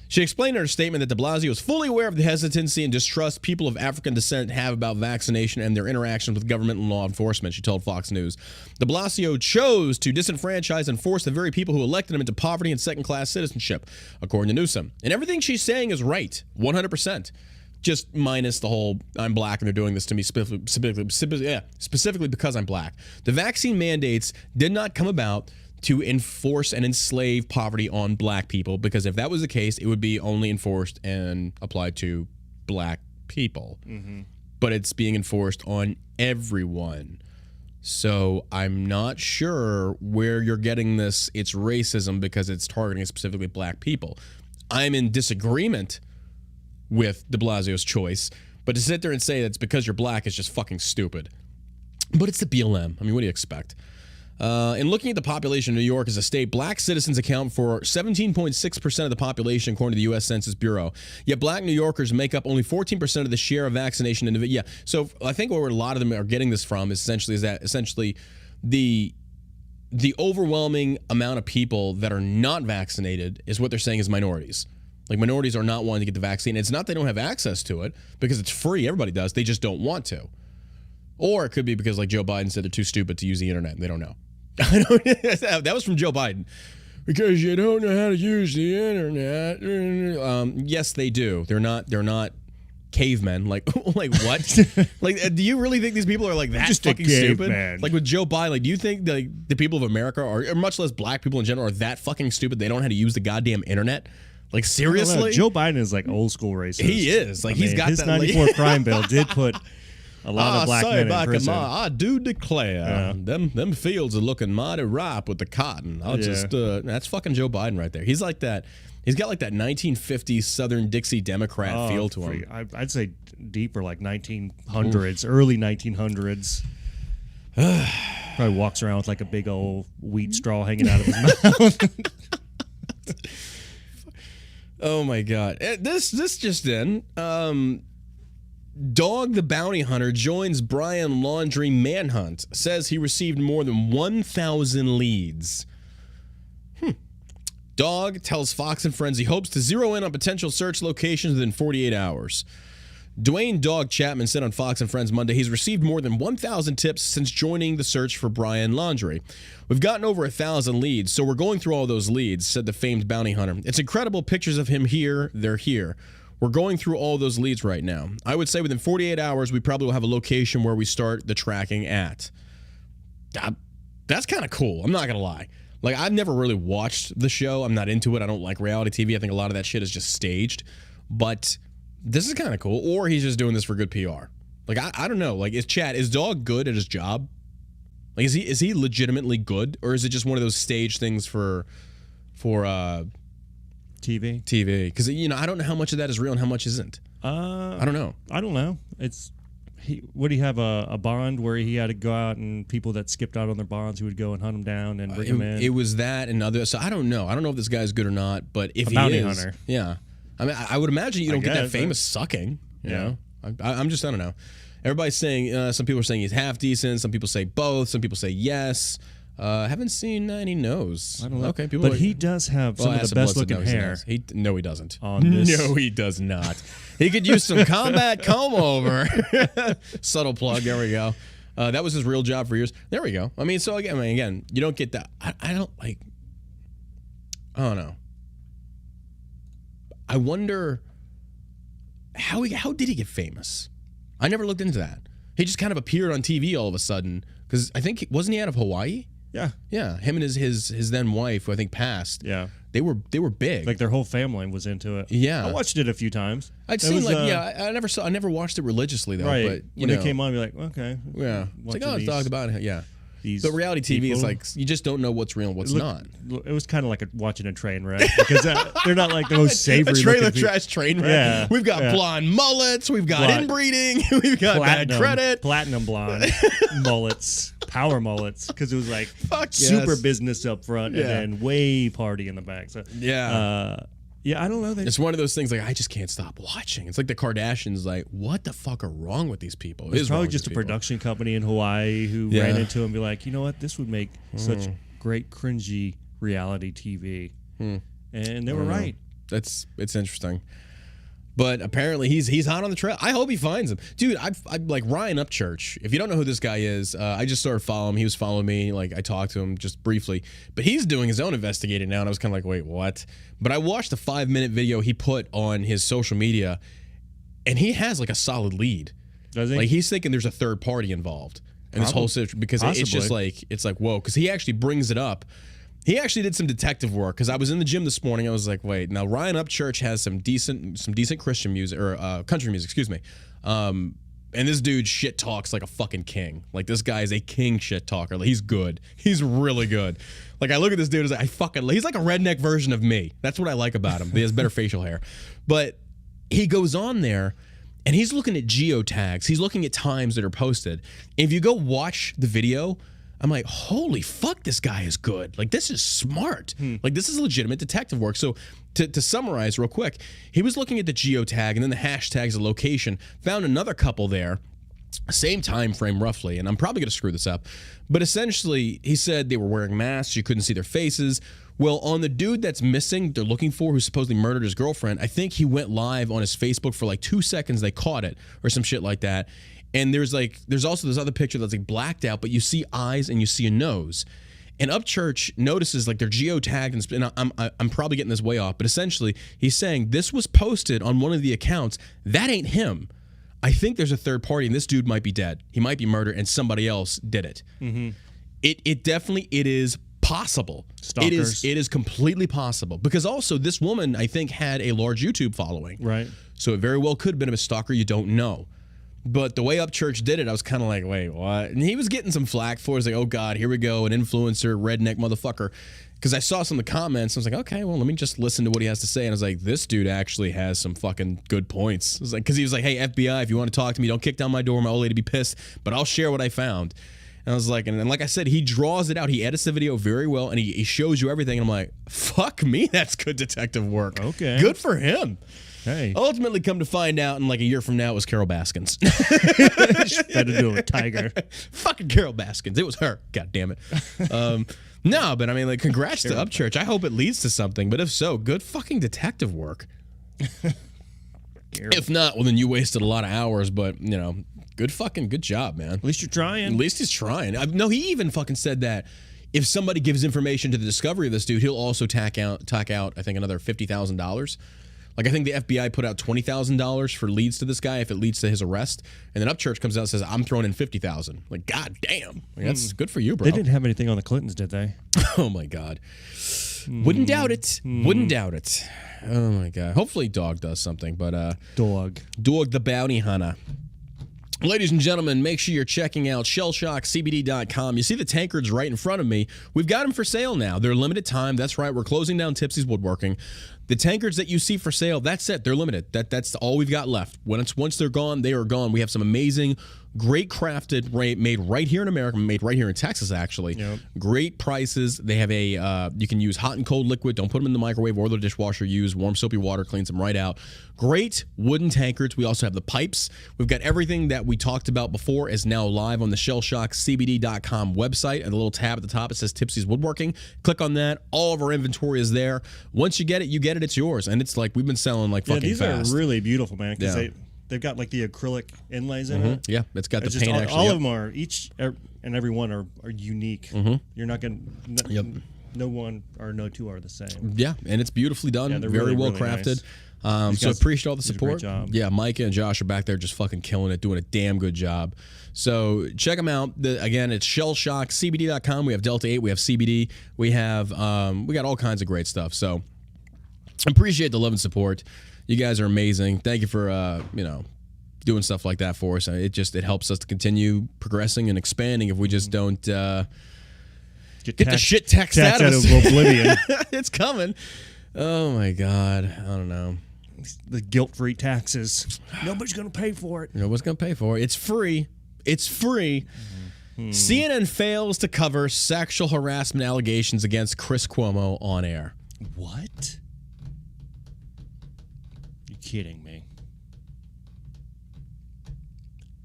She explained in her statement that de Blasio is fully aware of the hesitancy and distrust people of African descent have about vaccination and their interactions with government and law enforcement, she told Fox News. De Blasio chose to disenfranchise and force the very people who elected him into poverty and second-class citizenship, according to Newsom. And everything she's saying is right, 100%. Just minus the whole, I'm black and they're doing this to me specifically because I'm black. The vaccine mandates did not come about to enforce and enslave poverty on black people, because if that was the case, it would be only enforced and applied to black people. But it's being enforced on everyone. So I'm not sure where you're getting this. It's racism because it's targeting specifically black people. I'm in disagreement with de Blasio's choice, but to sit there and say that's because you're black is just fucking stupid. But it's the BLM. I mean, what do you expect? In looking at the population of New York as a state, black citizens account for 17.6% of the population, according to the U.S. Census Bureau. Yet black New Yorkers make up only 14% of the share of vaccination individuals. Yeah, so I think where a lot of them are getting this from is essentially the overwhelming amount of people that are not vaccinated is what they're saying is minorities. Like, minorities are not wanting to get the vaccine. It's not they don't have access to it because it's free. Everybody does. They just don't want to. Or it could be because, like Joe Biden said, they're too stupid to use the internet. They don't know. That was from Joe Biden. Because you don't know how to use the internet. Yes, they do. They're not cavemen. Like what? Like, do you really think these people are like that just fucking stupid? Man. Like with Joe Biden, like, do you think like the people of America or much less black people in general are that fucking stupid? They don't know how to use the goddamn internet. Like, seriously? Joe Biden is like old school racist. He is. Like, he's got his that 94 crime bill did put a lot of black men in prison. I do declare, them fields are looking mighty ripe with the cotton. That's fucking Joe Biden right there. He's like that. He's got like that 1950s Southern Dixie Democrat feel to him. I'd say deeper, like 1900s, early 1900s. Probably walks around with like a big old wheat straw hanging out of his mouth. Oh my God! This just in. Dog the Bounty Hunter joins Brian Laundrie manhunt. Says he received more than 1,000 leads. Dog tells Fox and Friends he hopes to zero in on potential search locations within 48 hours. Dwayne Dog Chapman said on Fox and Friends Monday he's received more than 1,000 tips since joining the search for Brian Laundrie. We've gotten over 1,000 leads, so we're going through all those leads, said the famed bounty hunter. It's incredible pictures of him here. They're here. We're going through all those leads right now. I would say within 48 hours, we probably will have a location where we start the tracking at. That's kind of cool. I'm not going to lie. Like, I've never really watched the show. I'm not into it. I don't like reality TV. I think a lot of that shit is just staged. But this is kind of cool. Or he's just doing this for good PR. Like, I don't know. Like, is Dog good at his job? Like, is he legitimately good, or is it just one of those stage things for TV? TV? Because I don't know how much of that is real and how much isn't. I don't know. I don't know. Would he have a bond where he had to go out and people that skipped out on their bonds, he would go and hunt them down and bring them in? It was that and other. So I don't know. I don't know if this guy's good or not. But if he bounty is, hunter. yeah. I mean, I would imagine you don't get that famous sucking. You know, I don't know. Everybody's saying. Some people are saying he's half decent. Some people say both. Some people say yes. Haven't seen any no's. I don't know. Okay, but he does have some of the best looking hair. No, he doesn't. On this. No, he does not. He could use some combat comb over. Subtle plug. There we go. That was his real job for years. There we go. I mean, so again, you don't get that. I don't like. I don't know. I wonder how did he get famous? I never looked into that. He just kind of appeared on TV all of a sudden because I think wasn't he out of Hawaii? Yeah. Him and his then wife, who I think passed. Yeah, they were big. Like their whole family was into it. Yeah, I watched it a few times. I never watched it religiously though. Right, but when it came on, you're like, okay. Yeah, it's like it's talked about it. Yeah. But reality TV is like you just don't know what's real and what's not. It was kind of like watching a train wreck because they're not like the most savory. A trailer trash train wreck. Yeah, we've got blonde mullets. We've got inbreeding. We've got bad credit. Platinum blonde mullets, power mullets, because it was like super business up front and then way party in the back. So I don't know. It's one of those things like I just can't stop watching. It's like the Kardashians. Like, what the fuck are wrong with these people? It's probably just a production company in Hawaii who ran into him and be like, you know what, this would make such great cringy reality TV, and they were right. It's interesting. But apparently he's hot on the trail. I hope he finds him. Dude, I like Ryan Upchurch. If you don't know who this guy is, I just started following him. He was following me. Like, I talked to him just briefly. But he's doing his own investigating now, and I was kind of like, wait, what? But I watched a 5-minute video he put on his social media, and he has, like, a solid lead. Does he? Like, he's thinking there's a third party involved in this whole situation. Because it's just like, whoa. Because he actually brings it up. He actually did some detective work because I was in the gym this morning. I was like, wait, now Ryan Upchurch has some decent Christian music or country music, excuse me. And this dude shit talks like a fucking king. Like, this guy is a king shit talker. Like, he's good. He's really good. Like, I look at this dude, he's like a redneck version of me. That's what I like about him. He has better facial hair. But he goes on there and he's looking at geotags. He's looking at times that are posted. And if you go watch the video, I'm like, holy fuck, this guy is good. Like, this is smart. Like, this is legitimate detective work. So to summarize real quick, he was looking at the geotag and then the hashtags, the location, found another couple there, same time frame roughly, and I'm probably going to screw this up. But essentially, he said they were wearing masks. You couldn't see their faces. Well, on the dude that's missing, they're looking for, who supposedly murdered his girlfriend, I think he went live on his Facebook for like 2 seconds. They caught it or some shit like that. And there's also this other picture that's like blacked out, but you see eyes and you see a nose. And Upchurch notices like they're geotagged, and I'm probably getting this way off, but essentially he's saying this was posted on one of the accounts. That ain't him. I think there's a third party, and this dude might be dead. He might be murdered, and somebody else did it. It definitely is possible. Stalkers. It is completely possible because also this woman I think had a large YouTube following. Right. So it very well could have been a stalker. You don't know. But the way Upchurch did it, I was kind of like, wait, what? And he was getting some flack for it. I was like, oh, God, here we go, an influencer, redneck motherfucker. Because I saw some of the comments. I was like, okay, well, let me just listen to what he has to say. And I was like, this dude actually has some fucking good points. I was like, because he was like, hey, FBI, if you want to talk to me, don't kick down my door. My old lady be pissed. But I'll share what I found. And I was like, and like I said, he draws it out. He edits the video very well, and he shows you everything. And I'm like, fuck me, that's good detective work. Okay. Good for him. Hey. Ultimately, come to find out, in like a year from now, it was Carol Baskins. Better do it, Tiger. Fucking Carol Baskins. It was her. God damn it. No, but I mean, like, congrats to Upchurch. I hope it leads to something. But if so, good fucking detective work. If not, well, then you wasted a lot of hours. But, you know, good job, man. At least you're trying. At least he's trying. No, he even fucking said that if somebody gives information to the discovery of this dude, he'll also tack out, I think, another $50,000. Like, I think the FBI put out $20,000 for leads to this guy if it leads to his arrest. And then Upchurch comes out and says, I'm throwing in $50,000. Like, God damn. Like, that's good for you, bro. They didn't have anything on the Clintons, did they? Oh, my God. Wouldn't doubt it. Wouldn't doubt it. Oh, my God. Hopefully Dog does something. But Dog the bounty hunter. Ladies and gentlemen, make sure you're checking out shellshockcbd.com. You see the tankards right in front of me. We've got them for sale now. They're limited time. That's right. We're closing down Tipsy's Woodworking. The tankards that you see for sale, that's it. They're limited. That's all we've got left. Once they're gone, they are gone. We have some amazing, great crafted, made right here in America, made right here in Texas, actually. Yep. Great prices. They have you can use hot and cold liquid. Don't put them in the microwave or the dishwasher. Use warm soapy water, cleans them right out. Great wooden tankards. We also have the pipes. We've got everything that we talked about before is now live on the shellshockcbd.com website. And a little tab at the top, it says Tipsy's Woodworking. Click on that. All of our inventory is there. Once you get it, it's yours. And it's like we've been selling like fucking these fast. Are really beautiful, man. Because they've got like the acrylic inlays in it. Yeah, it's got the just paint actually. All of them are and every one are unique. You're not going to no one or no two are the same. Yeah, and it's beautifully done. Yeah, they're very really, well really crafted. Nice. So appreciate all the did a great support. job. Yeah, Micah and Josh are back there just fucking killing it, doing a damn good job. So check them out. Again, it's shellshockcbd.com. We have Delta 8, we have CBD, we got all kinds of great stuff. So appreciate the love and support. You guys are amazing. Thank you for doing stuff like that for us. It helps us to continue progressing and expanding if we just don't get the shit taxed out of us. oblivion. It's coming. Oh my God. I don't know. The guilt-free taxes. Nobody's going to pay for it. Nobody's going to pay for it. It's free. It's free. CNN fails to cover sexual harassment allegations against Chris Cuomo on air. What? You're kidding me.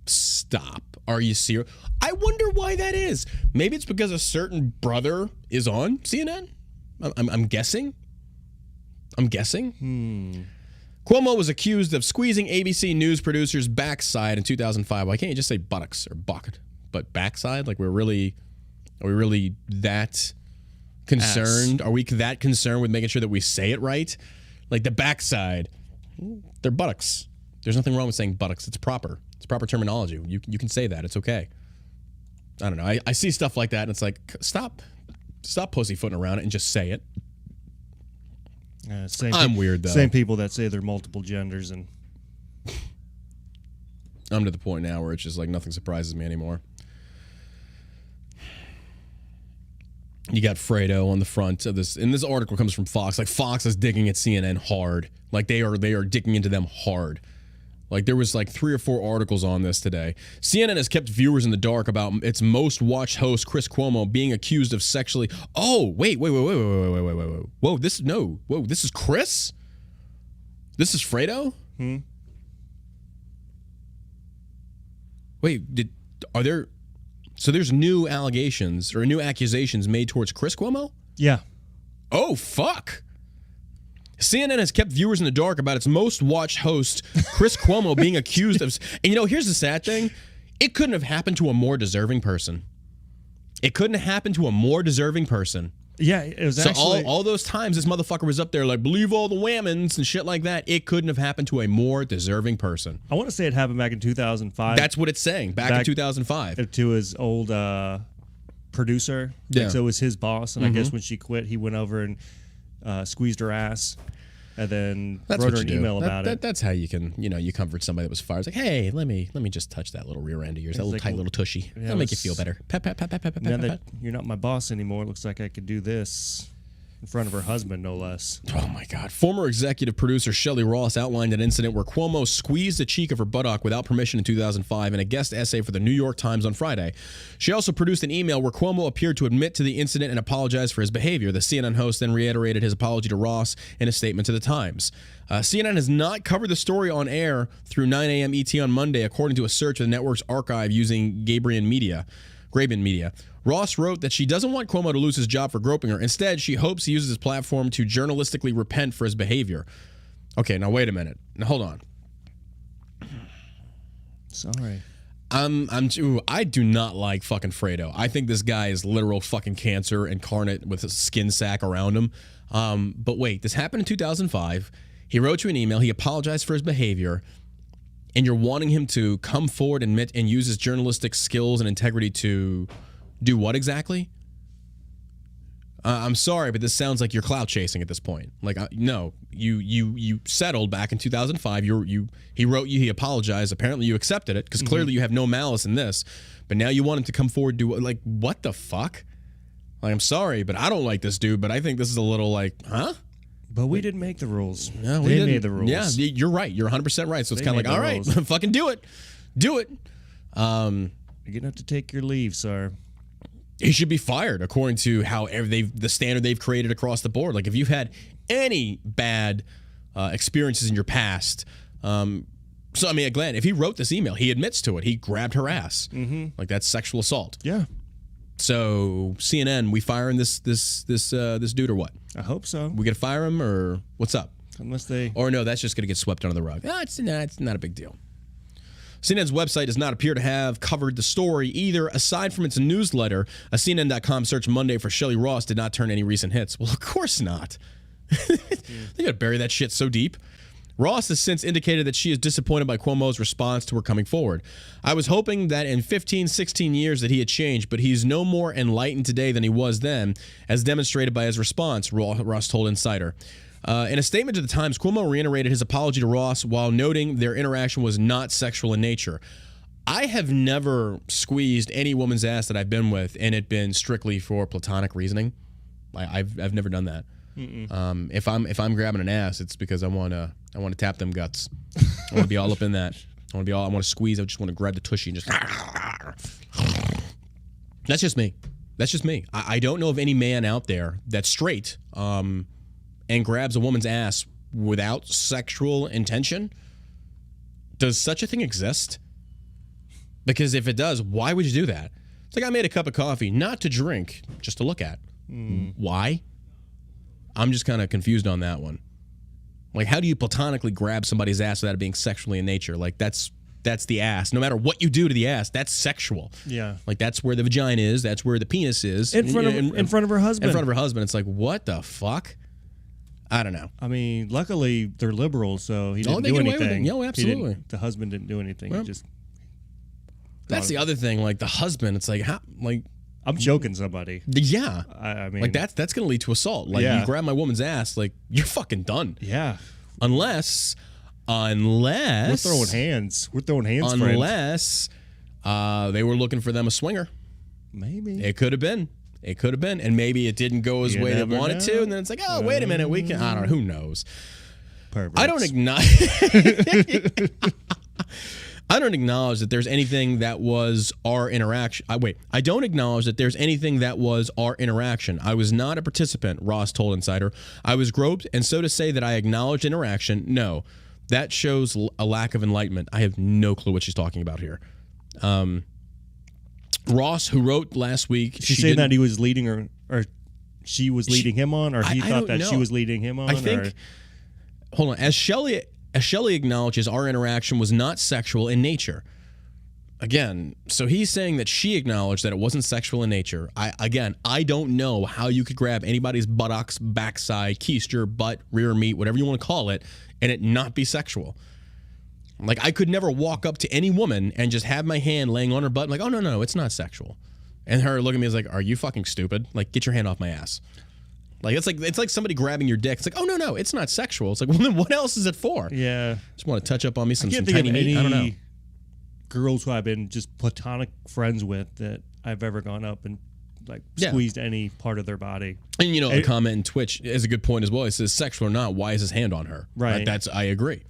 Stop. Are you serious? I wonder why that is. Maybe it's because a certain brother is on CNN? I'm guessing. Cuomo was accused of squeezing ABC News producer's backside in 2005. Why can't you just say buttocks or bucket, but backside? Like are we really that concerned? Are we that concerned with making sure that we say it right? Like the backside, they're buttocks. There's nothing wrong with saying buttocks. It's proper. It's proper terminology. You can say that. It's okay. I don't know. I see stuff like that and it's like, stop pussyfooting around it and just say it. I'm weird though. Same people that say they're multiple genders, and I'm to the point now where it's just like nothing surprises me anymore. You got Fredo on the front of this, and this article comes from Fox. Like Fox is digging at CNN hard. Like they are digging into them hard. Like there was like 3 or 4 articles on this today. CNN has kept viewers in the dark about its most watched host Chris Cuomo being accused of sexually. Oh wait. Whoa, this is Chris. This is Fredo. Wait, there's new allegations or new accusations made towards Chris Cuomo? yeah. Oh fuck. CNN has kept viewers in the dark about its most watched host, Chris Cuomo, being accused of... And here's the sad thing. It couldn't have happened to a more deserving person. It couldn't have happened to a more deserving person. Yeah, it was so actually... all those times this motherfucker was up there like, believe all the whammons and shit like that, it couldn't have happened to a more deserving person. I want to say it happened back in 2005. That's what it's saying, back in 2005. To his old producer. Yeah. Like, so it was his boss, and I guess when she quit, he went over and squeezed her ass. And then wrote her an email about it. That's how you can, you comfort somebody that was fired. It's like, hey, let me just touch that little rear end of yours, that little like, tight little tushy. yeah, That'll make you feel better. Pat, pat, pat, pat, pat, pat, Now pat, that pat. you're not my boss anymore, it looks like I could do this in front of her husband, no less. Oh my God. Former executive producer Shelley Ross outlined an incident where Cuomo squeezed the cheek of her buttock without permission in 2005 in a guest essay for the New York Times on Friday. She also produced an email where Cuomo appeared to admit to the incident and apologize for his behavior. The CNN host then reiterated his apology to Ross in a statement to the Times. CNN has not covered the story on air through 9 a.m. ET on Monday, according to a search of the network's archive using Graben Media. Ross wrote that she doesn't want Cuomo to lose his job for groping her. Instead, she hopes he uses his platform to journalistically repent for his behavior. Okay, now wait a minute. Now hold on. Sorry. I do not like fucking Fredo. I think this guy is literal fucking cancer incarnate with a skin sack around him. But wait, this happened in 2005. He wrote you an email. He apologized for his behavior. And you're wanting him to come forward, admit, and use his journalistic skills and integrity to do what exactly? I'm sorry, but this sounds like you're clout chasing at this point. Like, no, you settled back in 2005. He wrote you, he apologized. Apparently, you accepted it because clearly you have no malice in this. But now you want him to come forward, do like what the fuck? Like, I'm sorry, but I don't like this dude. But I think this is a little like, huh? But we didn't make the rules. No, we they didn't. made the rules. Yeah, you're right. You're 100% right. So it's kind of like, all right, fucking do it. Do it. You're going to have to take your leave, sir. He should be fired according to how the standard they've created across the board. Like, if you've had any bad experiences in your past, so I mean, Glenn, if he wrote this email, he admits to it. He grabbed her ass. Like, that's sexual assault. Yeah. So CNN, we firing this dude or what? I hope so. We gonna fire him or what's up? Unless they... Or no, that's just gonna get swept under the rug. No, it's not a big deal. CNN's website does not appear to have covered the story either. Aside from its newsletter, a CNN.com search Monday for Shelley Ross did not turn any recent hits. Well, of course not. They gotta bury that shit so deep. Ross has since indicated that she is disappointed by Cuomo's response to her coming forward. I was hoping that in 15, 16 years that he had changed, but he's no more enlightened today than he was then, as demonstrated by his response, Ross told Insider. In a statement to the Times, Cuomo reiterated his apology to Ross while noting their interaction was not sexual in nature. I have never squeezed any woman's ass that I've been with and it been strictly for platonic reasoning. I've never done that. If I'm grabbing an ass, it's because I want to tap them guts. I want to be all up in that. I want to squeeze. I just want to grab the tushy and just. That's just me. That's just me. I don't know of any man out there that's straight and grabs a woman's ass without sexual intention. Does such a thing exist? Because if it does, why would you do that? It's like I made a cup of coffee, not to drink, just to look at. Why? I'm just kind of confused on that one. Like, how do you platonically grab somebody's ass without it being sexually in nature? Like, that's the ass. No matter what you do to the ass, that's sexual. Yeah. Like, that's where the vagina is. That's where the penis is. In front of her husband. In front of her husband. It's like, what the fuck? I don't know. I mean, luckily they're liberals, so he didn't do get away with anything. it. Yeah, absolutely. The husband didn't do anything. Well, He just. That's the other thing. Like, the husband, it's like, how, like. I'm choking somebody. Yeah. I mean. Like, that's going to lead to assault. Like, you grab my woman's ass, like, you're fucking done. Yeah. Unless we're throwing hands. Unless they were looking for them a swinger. Maybe. It could have been. And maybe it didn't go as way they wanted to. And then it's like, oh, wait a minute, we can. I don't know. Who knows? Perverts. I don't acknowledge that there's anything that was our interaction. I don't acknowledge that there's anything that was our interaction. I was not a participant, Ross told Insider. I was groped, and so to say that I acknowledged interaction, no. That shows a lack of enlightenment. I have no clue what she's talking about here. Ross, who wrote last week... She's saying that he was leading her, or she was leading him on, or he thought that she was leading him on? I think... Hold on. As Shelley acknowledges, our interaction was not sexual in nature. Again, so he's saying that she acknowledged that it wasn't sexual in nature. I don't know how you could grab anybody's buttocks, backside, keister, butt, rear meat, whatever you want to call it, and it not be sexual. Like, I could never walk up to any woman and just have my hand laying on her butt, like, oh, no, it's not sexual. And her looking at me is like, are you fucking stupid? Like, get your hand off my ass. Like, it's like somebody grabbing your dick. It's like, oh, no, it's not sexual. It's like, well, then what else is it for? Yeah. Just want to touch up on me some think tiny of meat. I don't know. Girls who I've been just platonic friends with that I've ever gone up and like squeezed any part of their body. And a comment in Twitch is a good point as well. It says sexual or not, why is his hand on her? Right. I agree.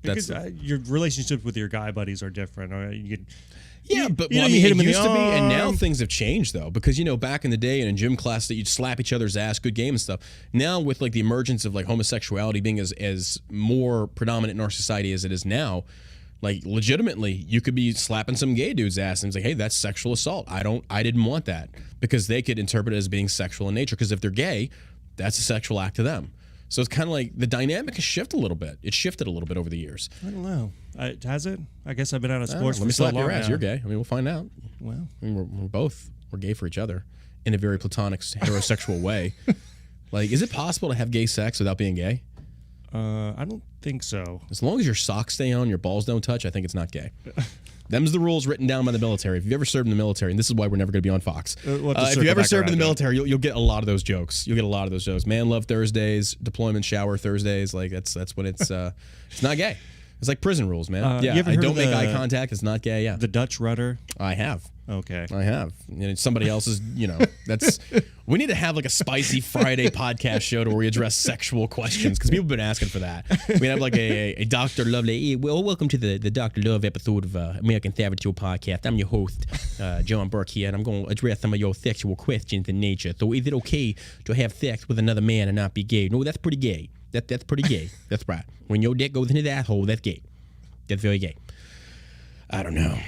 Because your relationships with your guy buddies are different. Or you could. Yeah, but you hit him in the used to be, and now arm. things have changed though. Because back in the day in a gym class that you'd slap each other's ass, good game and stuff. Now with like the emergence of like homosexuality being as more predominant in our society as it is now, like legitimately you could be slapping some gay dude's ass and it's like, hey, that's sexual assault. I didn't want that, because they could interpret it as being sexual in nature. Because if they're gay, that's a sexual act to them. So it's kind of like the dynamic has shifted a little bit. It's shifted a little bit over the years. I don't know. Has it? I guess I've been out of sports for so long. Let me slap your ass. Now. You're gay. I mean, we'll find out. Well, I mean, we're gay for each other in a very platonic, heterosexual way. Like, is it possible to have gay sex without being gay? I don't think so. As long as your socks stay on, your balls don't touch, I think it's not gay. Them's the rules written down by the military. If you've ever served in the military, and this is why we're never going to be on Fox. If you ever served in the military, you'll get a lot of those jokes. You'll get a lot of those jokes. Man love Thursdays, deployment shower Thursdays. Like that's when it's not gay. It's like prison rules, man. You ever heard don't of make eye contact. It's not gay. Yeah, the Dutch rudder. I have. Okay. I have. Somebody else's, that's. We need to have like a spicy Friday podcast show to where we address sexual questions because people have been asking for that. We have like a Dr. Love. Well, welcome to the Dr. Love episode of American Savage Podcast. I'm your host, John Burke here, and I'm going to address some of your sexual questions in nature. So, is it okay to have sex with another man and not be gay? No, that's pretty gay. That's pretty gay. That's right. When your dick goes into the asshole, that's gay. That's very gay. I don't know.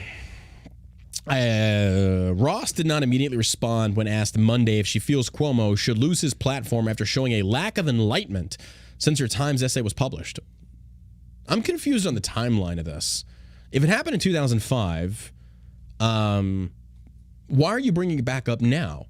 Ross did not immediately respond when asked Monday if she feels Cuomo should lose his platform after showing a lack of enlightenment since her Times essay was published. I'm confused on the timeline of this. If it happened in 2005, why are you bringing it back up now?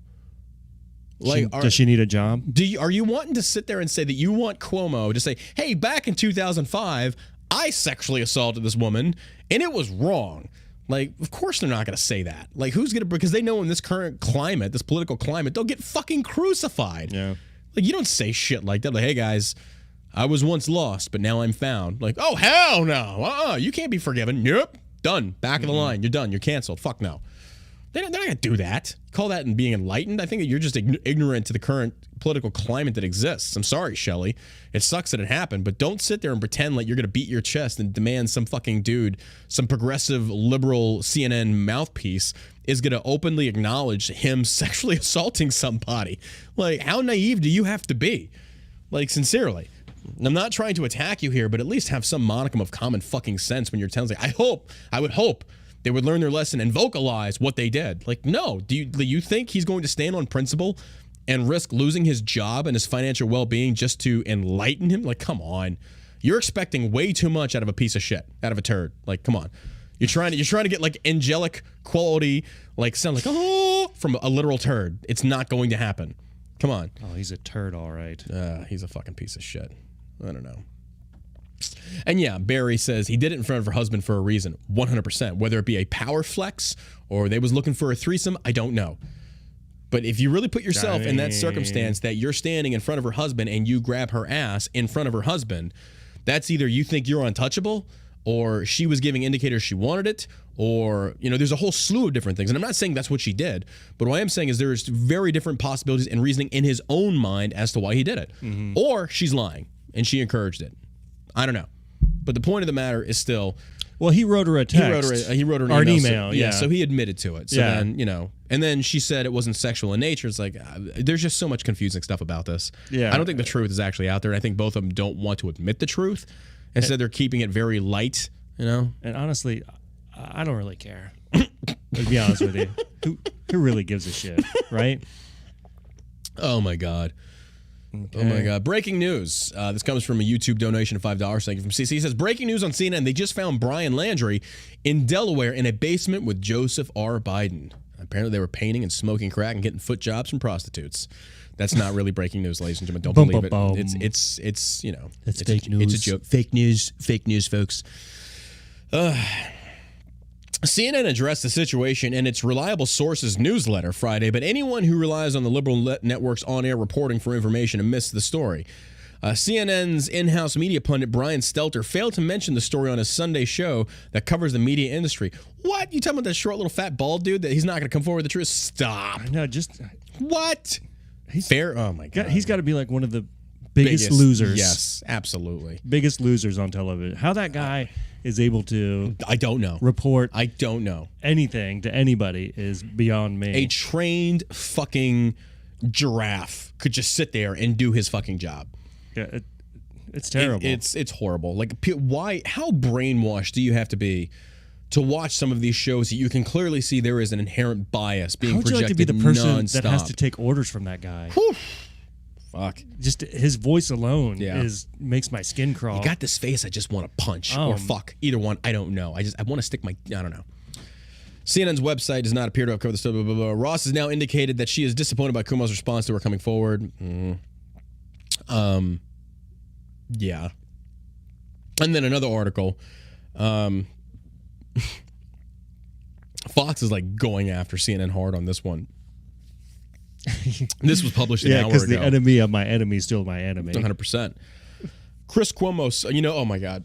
Like, does she need a job? Are you wanting to sit there and say that you want Cuomo to say, hey, back in 2005, I sexually assaulted this woman and it was wrong? Like, of course they're not going to say that. Like, who's going to, because they know in this current climate, this political climate, they'll get fucking crucified. Yeah. Like, you don't say shit like that. Like, hey guys, I was once lost, but now I'm found. Like, oh, hell no. You can't be forgiven. Nope. Done. Back of the line. You're done. You're canceled. Fuck no. They're not going to do that. Call that being enlightened? I think that you're just ignorant to the current political climate that exists. I'm sorry, Shelley. It sucks that it happened, but don't sit there and pretend like you're going to beat your chest and demand some fucking dude, some progressive liberal CNN mouthpiece is going to openly acknowledge him sexually assaulting somebody. Like, how naive do you have to be? Like, sincerely. I'm not trying to attack you here, but at least have some modicum of common fucking sense when you're telling me. I would hope they would learn their lesson and vocalize what they did. Like, no. Do you think he's going to stand on principle and risk losing his job and his financial well-being just to enlighten him? Like, come on. You're expecting way too much out of a piece of shit, out of a turd. Like, come on. You're trying to get like angelic quality, like sound like from a literal turd. It's not going to happen. Come on. Oh, he's a turd, all right. He's a fucking piece of shit. I don't know. And yeah, Barry says he did it in front of her husband for a reason, 100%. Whether it be a power flex or they was looking for a threesome, I don't know. But if you really put yourself in that circumstance that you're standing in front of her husband and you grab her ass in front of her husband, that's either you think you're untouchable or she was giving indicators she wanted it, or, there's a whole slew of different things. And I'm not saying that's what she did, but what I am saying is there's very different possibilities and reasoning in his own mind as to why he did it. Mm-hmm. Or she's lying and she encouraged it. I don't know. But the point of the matter is still... Well, he wrote her a text. He wrote her an email. Yeah, so he admitted to it. So then, and then she said it wasn't sexual in nature. It's like, there's just so much confusing stuff about this. Yeah. I don't think the truth is actually out there. And I think both of them don't want to admit the truth. Instead, they're keeping it very light, And honestly, I don't really care. To be honest with you. Who really gives a shit, right? Oh, my God. Okay. Oh, my God. Breaking news. This comes from a YouTube donation of $5. Thank you from CC. It says, breaking news on CNN. They just found Brian Laundrie in Delaware in a basement with Joseph R. Biden. Apparently, they were painting and smoking crack and getting foot jobs from prostitutes. That's not really breaking news, ladies and gentlemen. Don't believe it. It's It's fake news. It's a joke. Fake news, folks. CNN addressed the situation in its Reliable Sources newsletter Friday, but anyone who relies on the liberal network's on-air reporting for information missed the story. CNN's in-house media pundit Brian Stelter failed to mention the story on his Sunday show that covers the media industry. What? You talking about that short little fat bald dude that he's not going to come forward with the truth? Stop. No, just... What? Fair? Oh, my God. He's got to be like one of the biggest losers. Yes, absolutely. Biggest losers on television. How that guy is able to... I don't know. Report... I don't know. Anything to anybody is beyond me. A trained fucking giraffe could just sit there and do his fucking job. Yeah, it's terrible. It's horrible. Like, why? How brainwashed do you have to be to watch some of these shows that you can clearly see there is an inherent bias being projected nonstop? How would you like to be the person that has to take orders from that guy? Whew. Fuck. Just his voice alone makes my skin crawl. You got this face I just want to punch or fuck. Either one. I don't know. I want to stick my... I don't know. CNN's website does not appear to have covered the story. Blah, blah, blah. Ross has now indicated that she is disappointed by Cuomo's response to her coming forward. Yeah. And then another article. Fox is like going after CNN hard on this one. This was published an hour ago. because the enemy of my enemy is still my enemy. 100%. Chris Cuomo, oh my God.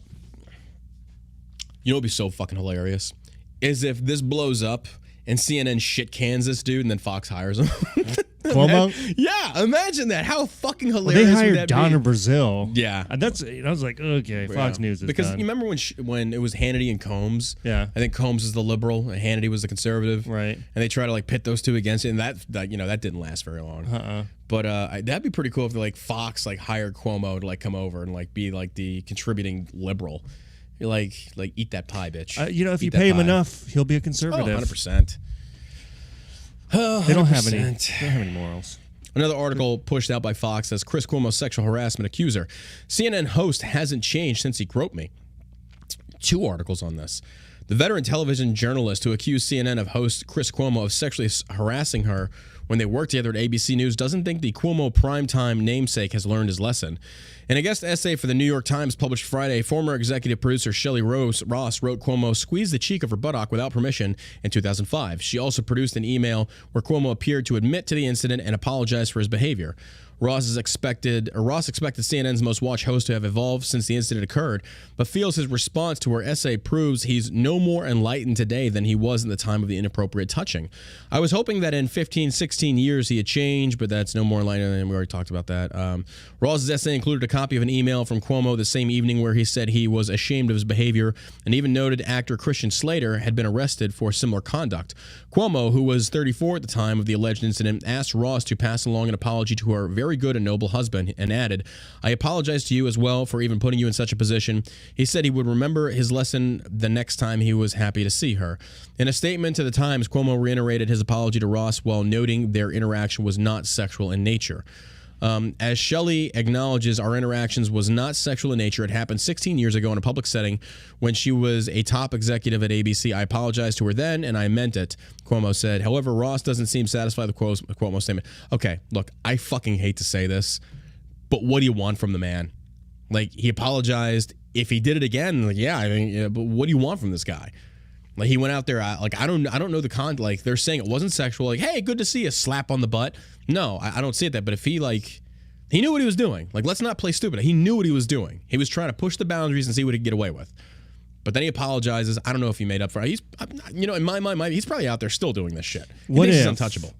You know what would be so fucking hilarious? Is if this blows up and CNN shit cans this dude and then Fox hires him. Cuomo? Yeah, imagine that. How fucking Well, hilarious they would hired that Donna be? Brazil. Yeah. And that's, I was like, okay, Fox News is because done. you remember when it was Hannity and Combs? Yeah. I think Combs was the liberal and Hannity was the conservative. Right. And they try to like pit those two against it, and that that didn't last very long. But that'd be pretty cool if like Fox like hired Cuomo to like come over and like be like the contributing liberal. You're like eat that pie, bitch. If you Eat that pay him pie. enough, he'll be a Oh, conservative. 100%. They don't have any morals. Another article pushed out by Fox says Chris Cuomo's sexual harassment accuser. CNN host hasn't changed since he groped me. 2 articles on this. The veteran television journalist who accused CNN of host Chris Cuomo of sexually harassing her when they worked together at ABC News doesn't think the Cuomo primetime namesake has learned his lesson. In a guest essay for the New York Times published Friday, former executive producer Shelley Ross wrote Cuomo squeezed the cheek of her buttock without permission in 2005. She also produced an email where Cuomo appeared to admit to the incident and apologize for his behavior. Ross expected CNN's most watched host to have evolved since the incident occurred, but feels his response to her essay proves he's no more enlightened today than he was in the time of the inappropriate touching. I was hoping that in 15, 16 years he had changed, but that's no more enlightened, and we already talked about that. Ross's essay included a copy of an email from Cuomo the same evening where he said he was ashamed of his behavior, and even noted actor Christian Slater had been arrested for similar conduct. Cuomo, who was 34 at the time of the alleged incident, asked Ross to pass along an apology to her very good and noble husband, and added, "I apologize to you as well for even putting you in such a position." He said he would remember his lesson the next time he was happy to see her. In a statement to the Times, Cuomo reiterated his apology to Ross while noting their interaction was not sexual in nature. As Shelley acknowledges, our interactions was not sexual in nature. It happened 16 years ago in a public setting when she was a top executive at ABC. I apologized to her then, and I meant it, Cuomo said. However, Ross doesn't seem satisfied with Cuomo's statement. Okay, look, I fucking hate to say this, but what do you want from the man? Like, he apologized. If he did it again, like, yeah, I mean, yeah, but what do you want from this guy? Like, he went out there, like, I don't know the like, they're saying it wasn't sexual, like, hey, good to see you, slap on the butt. No, I don't see it that, but if he, like, he knew what he was doing. Like, let's not play stupid. He knew what he was doing. He was trying to push the boundaries and see what he could get away with. But then he apologizes. I don't know if he made up for it. He's, in my mind, he's probably out there still doing this shit. What if he's untouchable?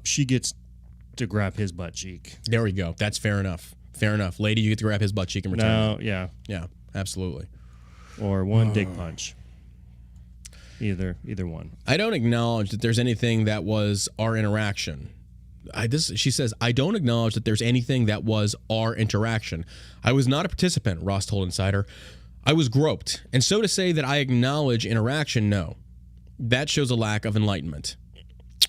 She gets to grab his butt cheek? There we go. That's fair enough. Fair enough. Lady, you get to grab his butt cheek in return. No, yeah. Yeah, absolutely. Or one dick punch. Either one. I don't acknowledge that there's anything that was our interaction. She says, I don't acknowledge that there's anything that was our interaction. I was not a participant, Ross told Insider. I was groped. And so to say that I acknowledge interaction, no. That shows a lack of enlightenment.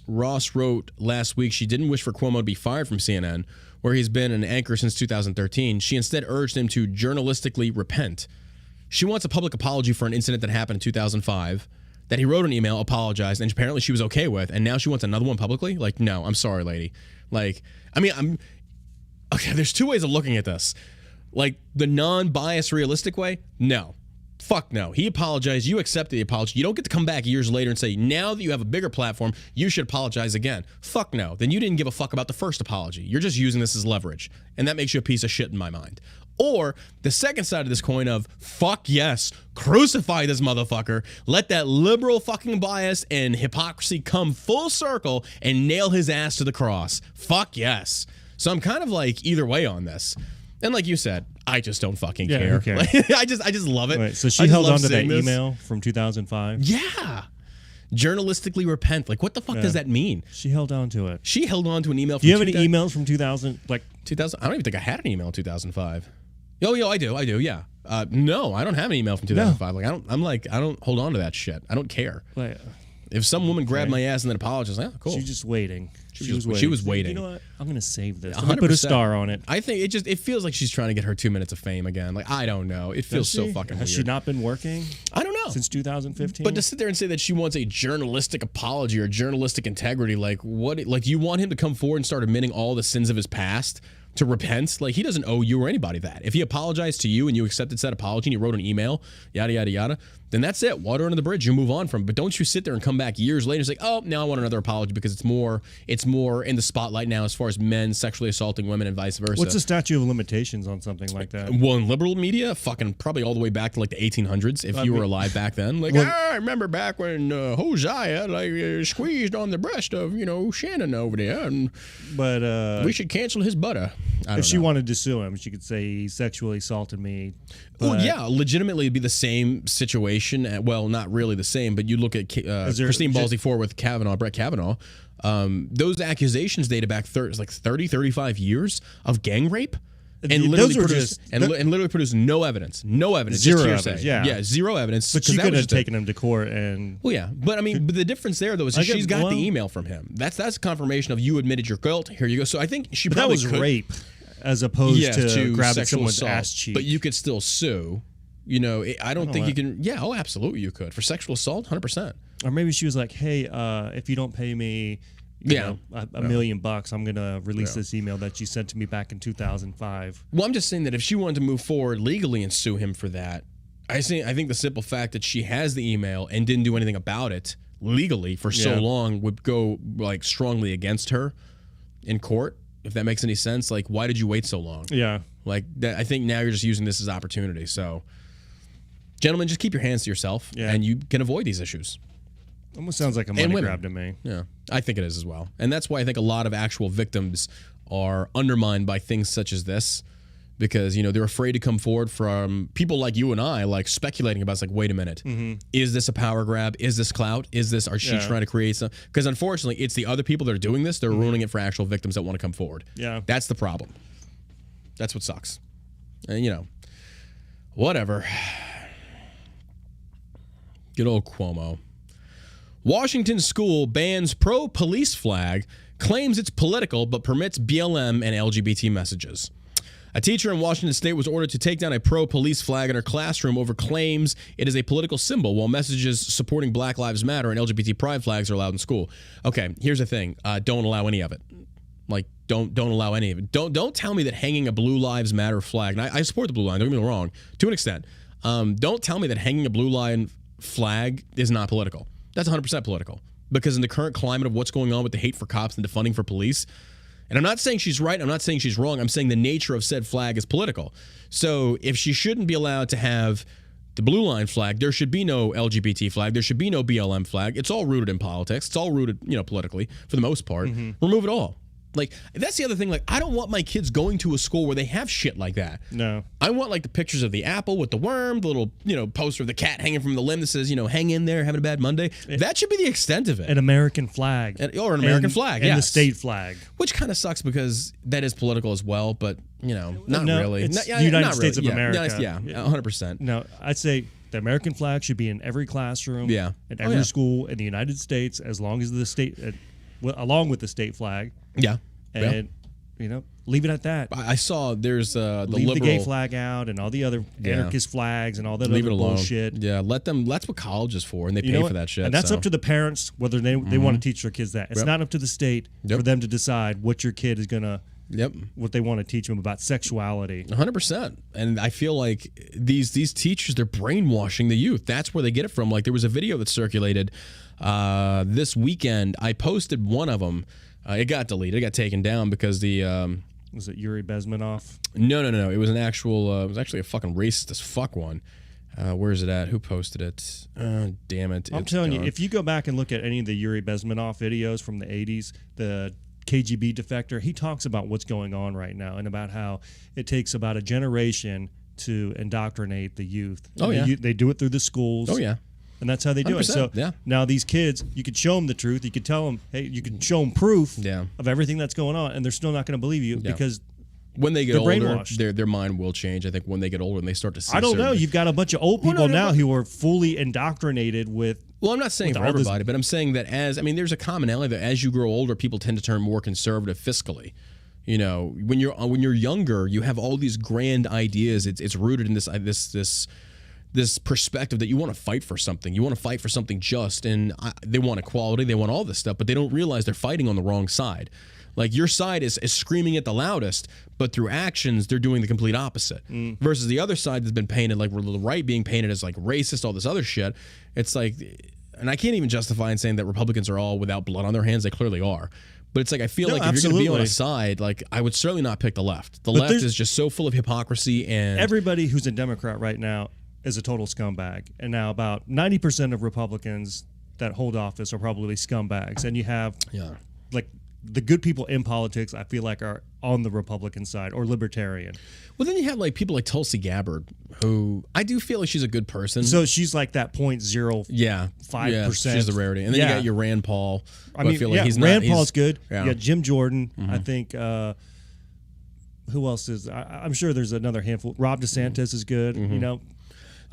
Ross wrote last week she didn't wish for Cuomo to be fired from CNN, where he's been an anchor since 2013. She instead urged him to journalistically repent. She wants a public apology for an incident that happened in 2005. That he wrote an email, apologized, and apparently she was okay with, and now she wants another one publicly? Like, no, I'm sorry, lady. Like, I mean, okay, there's 2 ways of looking at this. Like, the non-biased, realistic way? No. Fuck no. He apologized, you accepted the apology. You don't get to come back years later and say, now that you have a bigger platform, you should apologize again. Fuck no. Then you didn't give a fuck about the first apology. You're just using this as leverage, and that makes you a piece of shit in my mind. Or the second side of this coin of, fuck yes, crucify this motherfucker, let that liberal fucking bias and hypocrisy come full circle and nail his ass to the cross. Fuck yes. So I'm kind of like either way on this. And like you said, I just don't fucking care. Like, I just love it. Right, so she held on to that email from 2005? Yeah. Journalistically repent. Like, what the fuck does that mean? She held on to it. She held on to an email from Do you have any emails from 2000? Like 2000? I don't even think I had an email in 2005. Oh, yeah, I do, yeah. No, I don't have an email from 2005. No. Like, I don't hold on to that shit. I don't care. Like, if some woman grabbed my ass and then apologized, cool. She's just waiting. She was waiting. You know what? I'm gonna save this. I'm gonna put a star on it. I think it feels like she's trying to get her 2 minutes of fame again. Like, I don't know. It feels so fucking weird. Has she not been working? I don't know. Since 2015? But to sit there and say that she wants a journalistic apology or journalistic integrity, like what? Like, you want him to come forward and start admitting all the sins of his past? to repent. Like, he doesn't owe you or anybody that. If he apologized to you and you accepted said apology and you wrote an email, yada, yada, yada, then that's it. Water under the bridge. You move on from it. But don't you sit there and come back years later and say, oh, now I want another apology because it's more in the spotlight now as far as men sexually assaulting women and vice versa. What's the statute of limitations on something like that? Well, in liberal media, fucking probably all the way back to like the 1800s, if you were alive back then. Like, I remember back when Hosea squeezed on the breast of, Shannon over there, and we should cancel his butter. If she wanted to sue him, she could say he sexually assaulted me. Well, yeah, legitimately it'd be the same situation. Well, not really the same, but you look at Christine Ballsy Ford with Brett Kavanaugh. Those accusations dated back 35 years of gang rape. And literally produced no evidence. No evidence. Zero just evidence. Yeah, zero evidence. But she could have taken him to court and. Well, yeah, but I mean, but the difference there though is she's got the email from him. That's confirmation of you admitted your guilt. Here you go. So I think she probably that was rape, as opposed to grabbing someone's ass cheek. But you could still sue. I don't think you can. Yeah, oh, absolutely, you could for sexual assault, 100%. Or maybe she was like, "Hey, if you don't pay me." $1 million, I'm going to release this email that you sent to me back in 2005. Well, I'm just saying that if she wanted to move forward legally and sue him for that, I think the simple fact that she has the email and didn't do anything about it legally for so long would go like strongly against her in court, if that makes any sense. Like, why did you wait so long? Yeah. Like, I think now you're just using this as opportunity. So, gentlemen, just keep your hands to yourself and you can avoid these issues. Almost sounds like a money grab to me. Yeah, I think it is as well. And that's why I think a lot of actual victims are undermined by things such as this because, they're afraid to come forward from people like you and I, like speculating about, it's like, wait a minute, is this a power grab? Is this clout? Are she trying to create some? Because unfortunately, it's the other people that are doing this. They're ruining it for actual victims that want to come forward. Yeah. That's the problem. That's what sucks. And, whatever. Good old Cuomo. Washington school bans pro-police flag, claims it's political, but permits BLM and LGBT messages. A teacher in Washington state was ordered to take down a pro-police flag in her classroom over claims it is a political symbol, while messages supporting Black Lives Matter and LGBT pride flags are allowed in school. Okay, here's the thing. Don't allow any of it. Like, don't allow any of it. Don't tell me that hanging a Blue Lives Matter flag, and I support the Blue Line, don't get me wrong, to an extent. Don't tell me that hanging a Blue Line flag is not political. That's 100% political because in the current climate of what's going on with the hate for cops and defunding for police, and I'm not saying she's right, I'm not saying she's wrong, I'm saying the nature of said flag is political. So if she shouldn't be allowed to have the Blue Line flag, there should be no LGBT flag, there should be no BLM flag. It's all rooted in politics. It's all rooted, politically for the most part. Remove it all. Like, that's the other thing. Like, I don't want my kids going to a school where they have shit like that. No. I want, like, the pictures of the apple with the worm, the little, poster of the cat hanging from the limb that says, hang in there, having a bad Monday. That should be the extent of it. An American flag. Or an American flag, and the state flag. Which kind of sucks because that is political as well, but, not really. It's the United States of America. Yeah, 100%. No, I'd say the American flag should be in every classroom, in every school in the United States, as long as the state, along with the state flag. Yeah. And, leave it at that. I saw there's the leave liberal, the gay flag out and all the other anarchist flags and all that leave other it alone. bullshit. Yeah, let them. That's what college is for, and they pay for that shit. And that's up to the parents whether they want to teach their kids that. It's not up to the state for them to decide what your kid is gonna. What they want to teach them about sexuality. 100%. And I feel like these teachers, they're brainwashing the youth. That's where they get it from. Like, there was a video that circulated this weekend. I posted one of them. It got deleted. It got taken down because the was it Yuri Bezmenov? No. It was an actual. It was actually a fucking racist as fuck one. Where is it at? Who posted it? Damn it! I'm telling you, if you go back and look at any of the Yuri Bezmenov videos from the 80s, the KGB defector, he talks about what's going on right now and about how it takes about a generation to indoctrinate the youth. Oh, yeah. They do it through the schools. Oh, yeah. And that's how they do it. So now these kids, you could show them the truth. You could tell them, hey, you can show them proof of everything that's going on, and they're still not going to believe you because when they get older, their mind will change. I think when they get older and they start to see. I don't know. You've got a bunch of old people now who are fully indoctrinated with. Well, I'm not saying for everybody, but I'm saying that there's a commonality that as you grow older, people tend to turn more conservative fiscally. When you're younger, you have all these grand ideas. It's rooted in this perspective that you want to fight for something. You want to fight for something just, and they want equality. They want all this stuff, but they don't realize they're fighting on the wrong side. Like your side is screaming it the loudest, but through actions, they're doing the complete opposite. Versus the other side that's been painted like the right being painted as like racist, all this other shit. It's like, and I can't even justify in saying that Republicans are all without blood on their hands. They clearly are. But it's like, I feel like if you're going to be on a side, like I would certainly not pick the left. The left is just so full of hypocrisy, and everybody who's a Democrat right now is a total scumbag. And now about 90% of Republicans that hold office are probably scumbags. And you have like the good people in politics, I feel like, are on the Republican side or libertarian. Well, then you have like people like Tulsi Gabbard, who I do feel like she's a good person. So she's like that 0.05%. Yeah, she's the rarity. And then you got your Rand Paul. I mean, feel like Rand Paul's good. Yeah. You got Jim Jordan. I think, who else is, I'm sure there's another handful. Rob DeSantis is good. You know,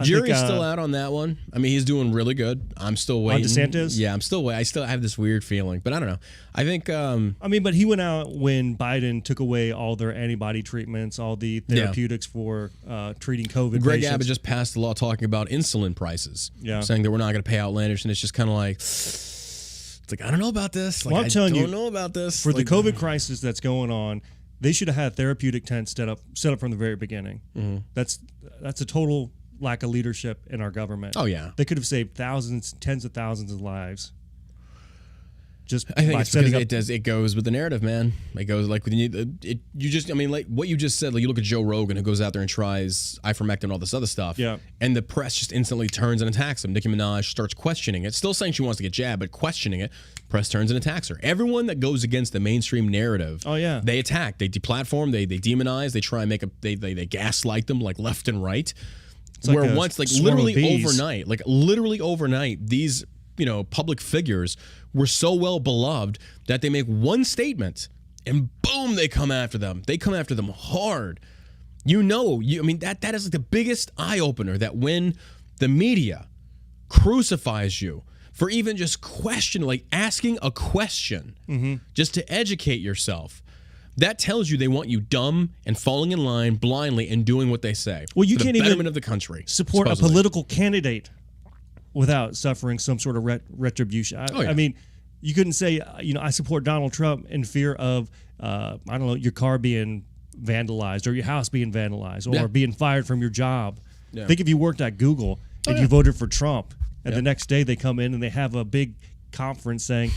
Jury's still out on that one. I mean, he's doing really good. I'm still waiting. On DeSantis? Yeah, I'm still waiting. I still have this weird feeling, but I don't know. I think. I mean, but he went out when Biden took away all their antibody treatments, all the therapeutics for treating COVID Greg patients. Abbott just passed a law talking about insulin prices, saying that we're not going to pay outlandish, and it's just kind of like, it's like, I don't know about this. Like, well, I'm telling you, know about this. For like, the COVID crisis that's going on, they should have had therapeutic tents set up from the very beginning. That's a total lack of leadership in our government. Oh yeah, they could have saved thousands, tens of thousands of lives. Just I think it's because it goes with the narrative, man. It goes like when like what you just said. Like you look at Joe Rogan, who goes out there and tries ivermectin and all this other stuff. Yeah. And the press just instantly turns and attacks him. Nicki Minaj starts questioning it, still saying she wants to get jabbed, but questioning it. Press turns and attacks her. Everyone that goes against the mainstream narrative, they attack, they deplatform, they demonize, they try and make they gaslight them like left and right. Where like once, like literally overnight, these public figures were so well beloved that they make one statement and boom, they come after them. They come after them hard. I mean, that is like the biggest eye opener, that when the media crucifies you for even just asking a question, just to educate yourself. That tells you they want you dumb and falling in line blindly and doing what they say. Well, you for can't the betterment even of the country. Support a political candidate without suffering some sort of retribution. I mean, you couldn't say, I support Donald Trump in fear of, your car being vandalized or your house being vandalized or being fired from your job. Yeah. Think if you worked at Google and you voted for Trump, and the next day they come in and they have a big conference saying,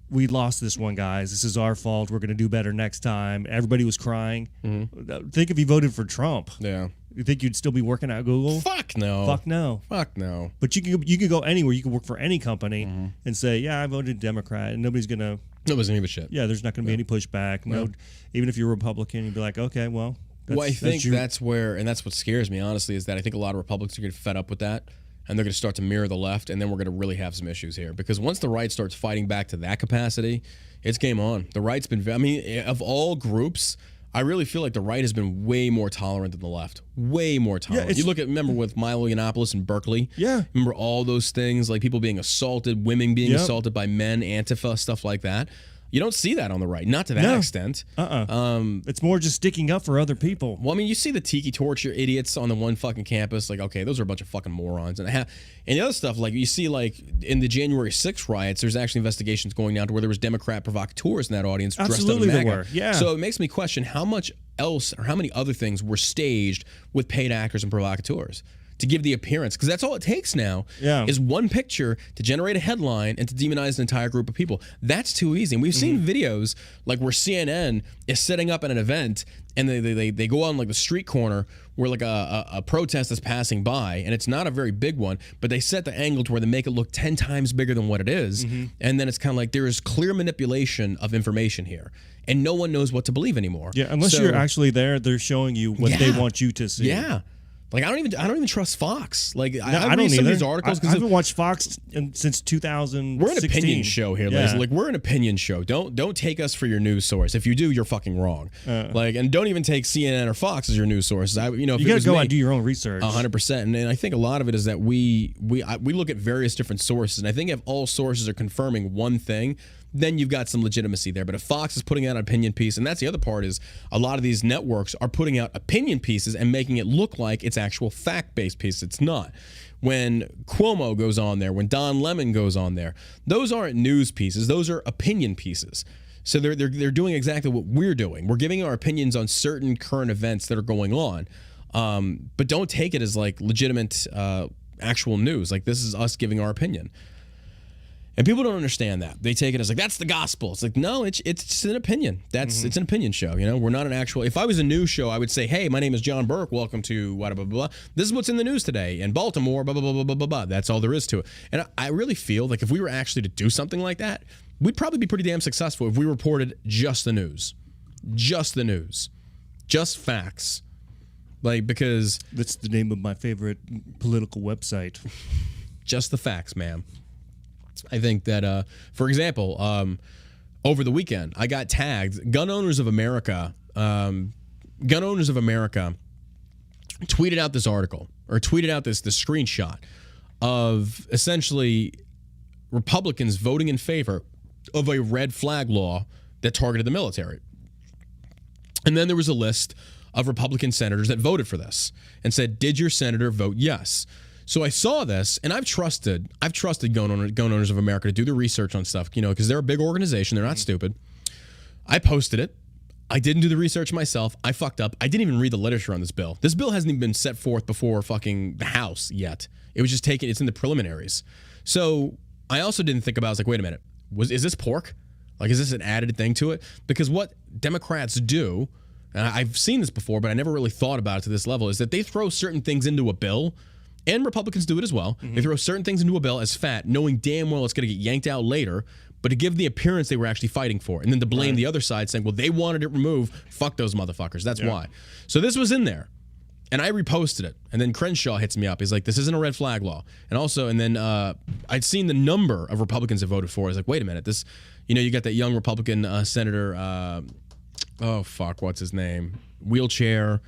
we lost this one, guys. This is our fault. We're going to do better next time. Everybody was crying. Think if you voted for Trump. Yeah. You think you'd still be working at Google? Fuck no. Fuck no. Fuck no. But you could go anywhere. You could work for any company and say, yeah, I voted Democrat, and nobody's going to give a shit. Yeah, there's not going to be any pushback. No, even if you're a Republican, you'd be like, okay, well. I think that's where, and that's what scares me, honestly, is that I think a lot of Republicans are going to get fed up with that. And they're going to start to mirror the left, and then we're going to really have some issues here. Because once the right starts fighting back to that capacity, it's game on. The right's been, of all groups, I really feel like the right has been way more tolerant than the left. Way more tolerant. You remember with Milo Yiannopoulos and Berkeley? Yeah. Remember all those things, like people being assaulted, women being assaulted by men, Antifa, stuff like that? You don't see that on the right, not to that extent. It's more just sticking up for other people. Well, I mean, you see the tiki torture idiots on the one fucking campus. Like, okay, those are a bunch of fucking morons. And the other stuff, like you see, like in the January 6th riots, there's actually investigations going down to where there was Democrat provocateurs in that audience dressed up in MAGA. There were. Yeah. So it makes me question how much else or how many other things were staged with paid actors and provocateurs to give the appearance, because that's all it takes now is one picture to generate a headline and to demonize an entire group of people. That's too easy. And we've seen videos like where CNN is setting up at an event and they go on like the street corner where like a protest is passing by, and it's not a very big one, but they set the angle to where they make it look 10 times bigger than what it is. And then it's kind of like there is clear manipulation of information here, and no one knows what to believe anymore. Yeah, unless you're actually there, they're showing you what they want you to see. Yeah. Like I don't even trust Fox. Like I read don't some either. of these articles. I haven't watched Fox since 2016. We're an opinion show here, ladies. Like we're an opinion show. Don't take us for your news source. If you do, you're fucking wrong. And don't even take CNN or Fox as your news sources. You gotta go and do your own research. 100%. And I think a lot of it is that we look at various different sources, and I think if all sources are confirming one thing, then you've got some legitimacy there. But if Fox is putting out an opinion piece, and that's the other part, is a lot of these networks are putting out opinion pieces and making it look like it's actual fact-based pieces. It's not. When Cuomo goes on there, when Don Lemon goes on there, those aren't news pieces. Those are opinion pieces. So they're doing exactly what we're doing. We're giving our opinions on certain current events that are going on, but don't take it as like legitimate actual news. Like this is us giving our opinion. And people don't understand that. They take it as like, that's the gospel. It's like, no, it's an opinion. It's an opinion show. You know, we're not an actual. If I was a news show, I would say, hey, my name is John Burke. Welcome to blah, blah, blah, blah. This is what's in the news today in Baltimore, blah, blah, blah, blah, blah, blah, blah. That's all there is to it. And I really feel like if we were actually to do something like that, we'd probably be pretty damn successful if we reported just the news. Just the news. Just facts. Like, because. That's the name of my favorite political website. Just the facts, ma'am. I think that, for example, over the weekend, I got tagged. Gun Owners of America tweeted out this article, or tweeted out this screenshot of essentially Republicans voting in favor of a red flag law that targeted the military. And then there was a list of Republican senators that voted for this and said, did your senator vote yes? So I saw this, and I've trusted Gun Owners of America to do the research on stuff, you know, because they're a big organization. They're not stupid. I posted it. I didn't do the research myself. I fucked up. I didn't even read the literature on this bill. This bill hasn't even been set forth before fucking the House yet. It was just taken. It's in the preliminaries. So I also didn't think about it. I was like, wait a minute. Is this pork? Like, is this an added thing to it? Because what Democrats do, and I've seen this before, but I never really thought about it to this level, is that they throw certain things into a bill. And Republicans do it as well. They throw certain things into a bill as fat, knowing damn well it's going to get yanked out later, but to give the appearance they were actually fighting for. And then to blame the other side, saying, well, they wanted it removed. Fuck those motherfuckers. That's why. So this was in there. And I reposted it. And then Crenshaw hits me up. He's like, this isn't a red flag law. And then I'd seen the number of Republicans that voted for it. I was like, wait a minute. This, you know, you got that young Republican senator, what's his name? Wheelchair.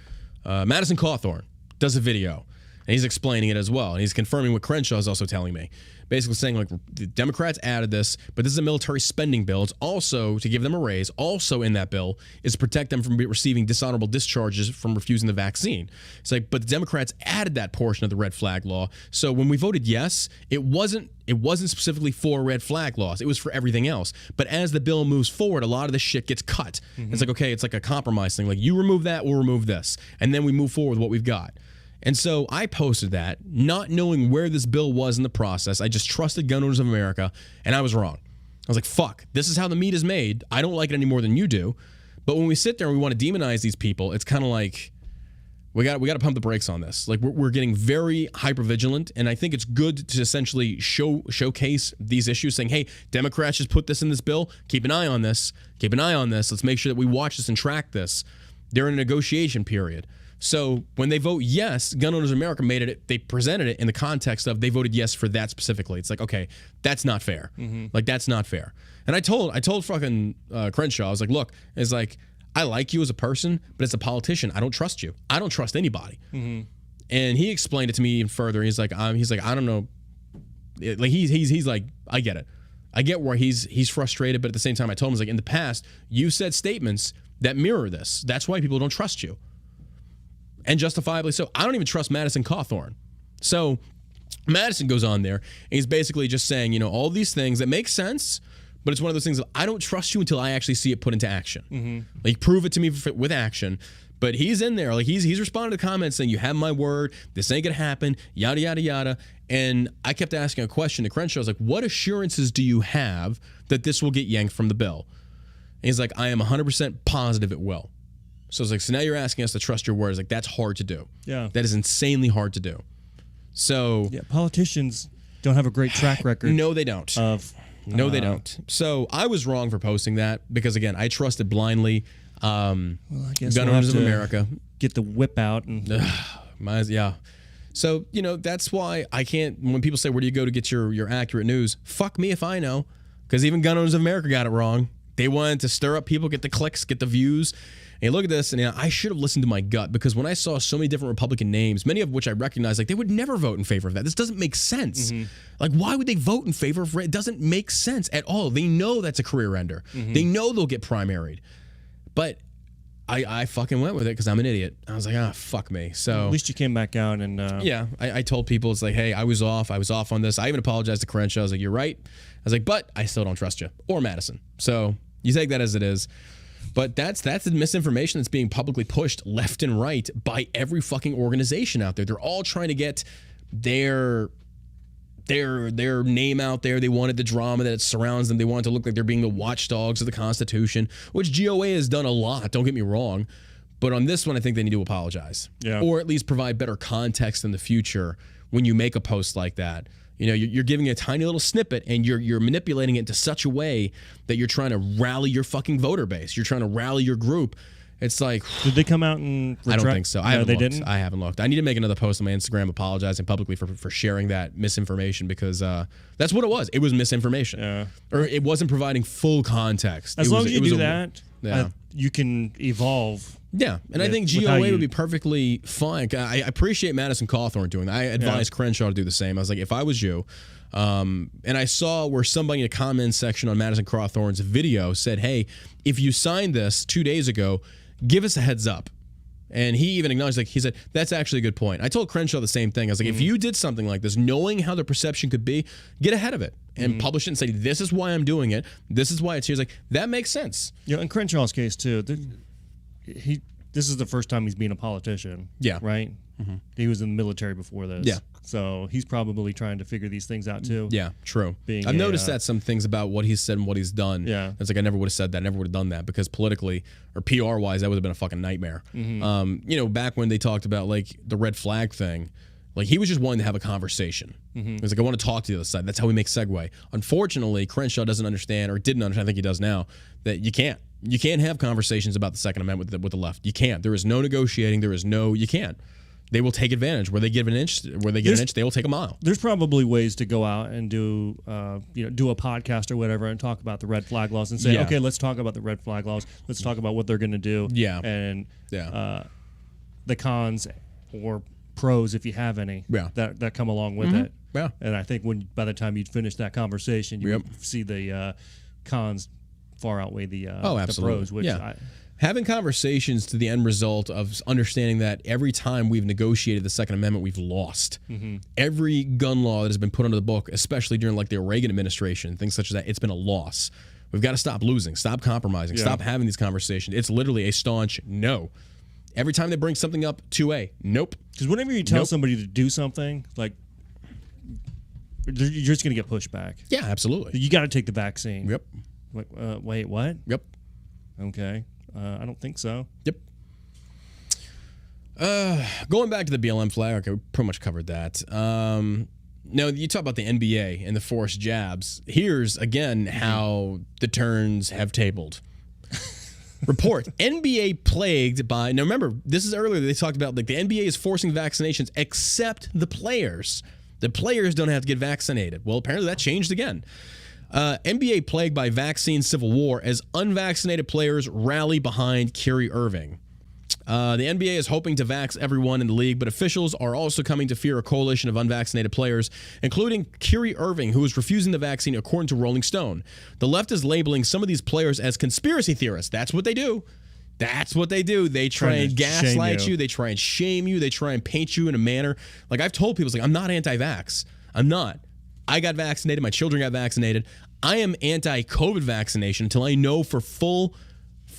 Madison Cawthorn does a video. And he's explaining it as well. And he's confirming what Crenshaw is also telling me. Basically saying, like, the Democrats added this, but this is a military spending bill. It's also to give them a raise. Also in that bill is to protect them from receiving dishonorable discharges from refusing the vaccine. It's like, but the Democrats added that portion of the red flag law. So when we voted yes, it wasn't specifically for red flag laws. It was for everything else. But as the bill moves forward, a lot of this shit gets cut. It's like, okay, it's like a compromise thing. Like, you remove that, we'll remove this. And then we move forward with what we've got. And so I posted that, not knowing where this bill was in the process. I just trusted Gun Owners of America, and I was wrong. I was like, fuck, this is how the meat is made. I don't like it any more than you do. But when we sit there and we want to demonize these people, it's kind of like, we got to pump the brakes on this. Like, we're getting very hyper-vigilant, and I think it's good to essentially showcase these issues, saying, hey, Democrats just put this in this bill. Keep an eye on this. Keep an eye on this. Let's make sure that we watch this and track this. They're in a negotiation period. So when they vote yes, Gun Owners of America they presented it in the context of they voted yes for that specifically. It's like, okay, that's not fair. Like, that's not fair. And I told fucking Crenshaw, I was like, look, it's like, I like you as a person, but as a politician, I don't trust you. I don't trust anybody. And he explained it to me even further. He's like, I don't know. Like, he's like, I get it. I get where he's frustrated, but at the same time, I told him, I was like, in the past, you said statements that mirror this. That's why people don't trust you. And justifiably so. I don't even trust Madison Cawthorn. So Madison goes on there, and he's basically just saying, you know, all these things that make sense, but it's one of those things that I don't trust you until I actually see it put into action. Like, prove it to me with action. But he's in there. Like, he's responded to comments saying, you have my word, this ain't going to happen, yada, yada, yada. And I kept asking a question to Crenshaw. I was like, what assurances do you have that this will get yanked from the bill? And he's like, I am 100% positive it will. So it's like, so now you're asking us to trust your words. Like, that's hard to do. Yeah. That is insanely hard to do. So. Yeah, politicians don't have a great track record. No, they don't. No, they don't. So I was wrong for posting that because, again, I trusted blindly. I guess Gun Owners of America. Get the whip out. And yeah. So, you know, that's why I can't, when people say, where do you go to get your accurate news? Fuck me if I know. Because even Gun Owners of America got it wrong. They wanted to stir up people, get the clicks, get the views. And look at this, and I should have listened to my gut, because when I saw so many different Republican names, many of which I recognize, like, they would never vote in favor of that. This doesn't make sense. Like, why would they vote in favor of it? It doesn't make sense at all. They know that's a career ender. They know they'll get primaried. But I fucking went with it because I'm an idiot. I was like, fuck me. So at least you came back out and yeah, I told people, it's like, hey, I was off on this. I even apologized to Crenshaw. I was like, you're right. I was like, but I still don't trust you or Madison. So You take that as it is. But that's the misinformation that's being publicly pushed left and right by every fucking organization out there. They're all trying to get their name out there. They wanted the drama that surrounds them. They want to look like they're being the watchdogs of the Constitution, which GOA has done a lot. Don't get me wrong. But on this one, I think they need to apologize. Yeah. Or at least provide better context in the future when you make a post like that. You know, you're giving a tiny little snippet and you're manipulating it into such a way that you're trying to rally your fucking voter base. You're trying to rally your group. It's like, did they come out and retract? I don't think so. I haven't they looked. didn't. I haven't looked. I need to make another post on my Instagram apologizing publicly for sharing that misinformation because that's what it was. It was misinformation. Yeah. Or it wasn't providing full context. As long as you do that, yeah. You can evolve. Yeah, and I think GOA would be perfectly fine. I appreciate Madison Cawthorn doing that. I advise Crenshaw to do the same. I was like, if I was you, and I saw where somebody in the comments section on Madison Cawthorn's video said, hey, if you signed this 2 days ago, give us a heads up. And he even acknowledged, like, he said, that's actually a good point. I told Crenshaw the same thing. I was like, if you did something like this, knowing how the perception could be, get ahead of it and publish it and say, this is why I'm doing it. This is why it's here. It's like, that makes sense. Yeah, in Crenshaw's case, too, this is the first time he's been a politician. Yeah. Right? Mm-hmm. He was in the military before this. Yeah. So he's probably trying to figure these things out, too. Yeah, true. I've noticed that some things about what he's said and what he's done. Yeah. It's like, I never would have said that. I never would have done that because politically or PR-wise, that would have been a fucking nightmare. You know, back when they talked about, like, the red flag thing, like, he was just wanting to have a conversation. He was like, I want to talk to the other side. That's how we make segue. Unfortunately, Crenshaw doesn't understand, or didn't understand, I think he does now, that you can't. You can't have conversations about the Second Amendment with the left. You can't. There is no negotiating. You can't. They will take advantage. Where they give an inch, they will take a mile. There's probably ways to go out and do a podcast or whatever and talk about the red flag laws and say, okay, let's talk about the red flag laws. Let's talk about what they're going to do. Yeah. And the cons or pros, if you have any, that come along with it. Yeah. And I think by the time you'd finish that conversation, you would see the cons far outweigh the pros. Which having conversations to the end result of understanding that every time we've negotiated the Second Amendment, we've lost. Every gun law that has been put under the book, especially during like the Reagan administration, things such as that, it's been a loss. We've got to stop losing, stop compromising, stop having these conversations. It's literally a staunch no. Every time they bring something up, 2A, nope. Because whenever you tell somebody to do something, like, you're just going to get pushed back. Yeah, absolutely. You got to take the vaccine. Yep. Like, wait, what? Yep. Okay. I don't think so. Yep. Going back to the BLM flag, okay, we pretty much covered that. Now, you talk about the NBA and the forced jabs. Here's, again, how the turns have tabled. Report, NBA plagued by... Now, remember, this is earlier. They talked about, like, the NBA is forcing vaccinations except the players. The players don't have to get vaccinated. Well, apparently that changed again. NBA plagued by vaccine civil war as unvaccinated players rally behind Kyrie Irving. The NBA is hoping to vax everyone in the league, but officials are also coming to fear a coalition of unvaccinated players, including Kyrie Irving, who is refusing the vaccine, according to Rolling Stone. The left is labeling some of these players as conspiracy theorists. That's what they do. That's what they do. They try and gaslight you. They try and shame you. They try and paint you in a manner. Like, I've told people, it's like, I'm not anti-vax. I'm not. I got vaccinated. My children got vaccinated. I am anti-COVID vaccination until I know for full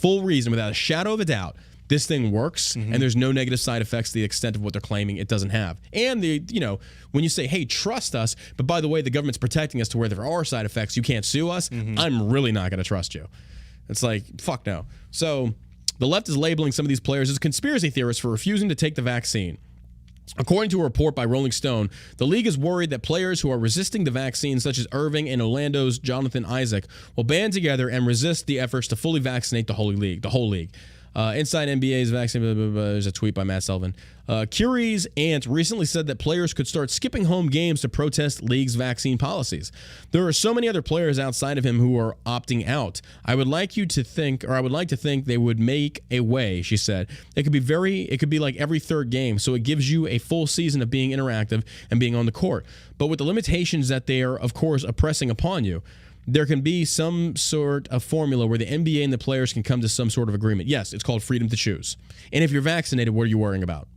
reason, without a shadow of a doubt, this thing works and there's no negative side effects to the extent of what they're claiming it doesn't have. And when you say, hey, trust us, but by the way, the government's protecting us to where there are side effects, you can't sue us, I'm really not going to trust you. It's like, fuck no. So the left is labeling some of these players as conspiracy theorists for refusing to take the vaccine. According to a report by Rolling Stone, the league is worried that players who are resisting the vaccine, such as Irving and Orlando's Jonathan Isaac, will band together and resist the efforts to fully vaccinate the whole league. Inside NBA's vaccine, there's a tweet by Matt Sullivan. Curie's aunt recently said that players could start skipping home games to protest league's vaccine policies. There are so many other players outside of him who are opting out. I would like to think they would make a way, she said. It could be like every third game, so it gives you a full season of being interactive and being on the court. But with the limitations that they are, of course, oppressing upon you, there can be some sort of formula where the NBA and the players can come to some sort of agreement. Yes, it's called freedom to choose. And if you're vaccinated, what are you worrying about?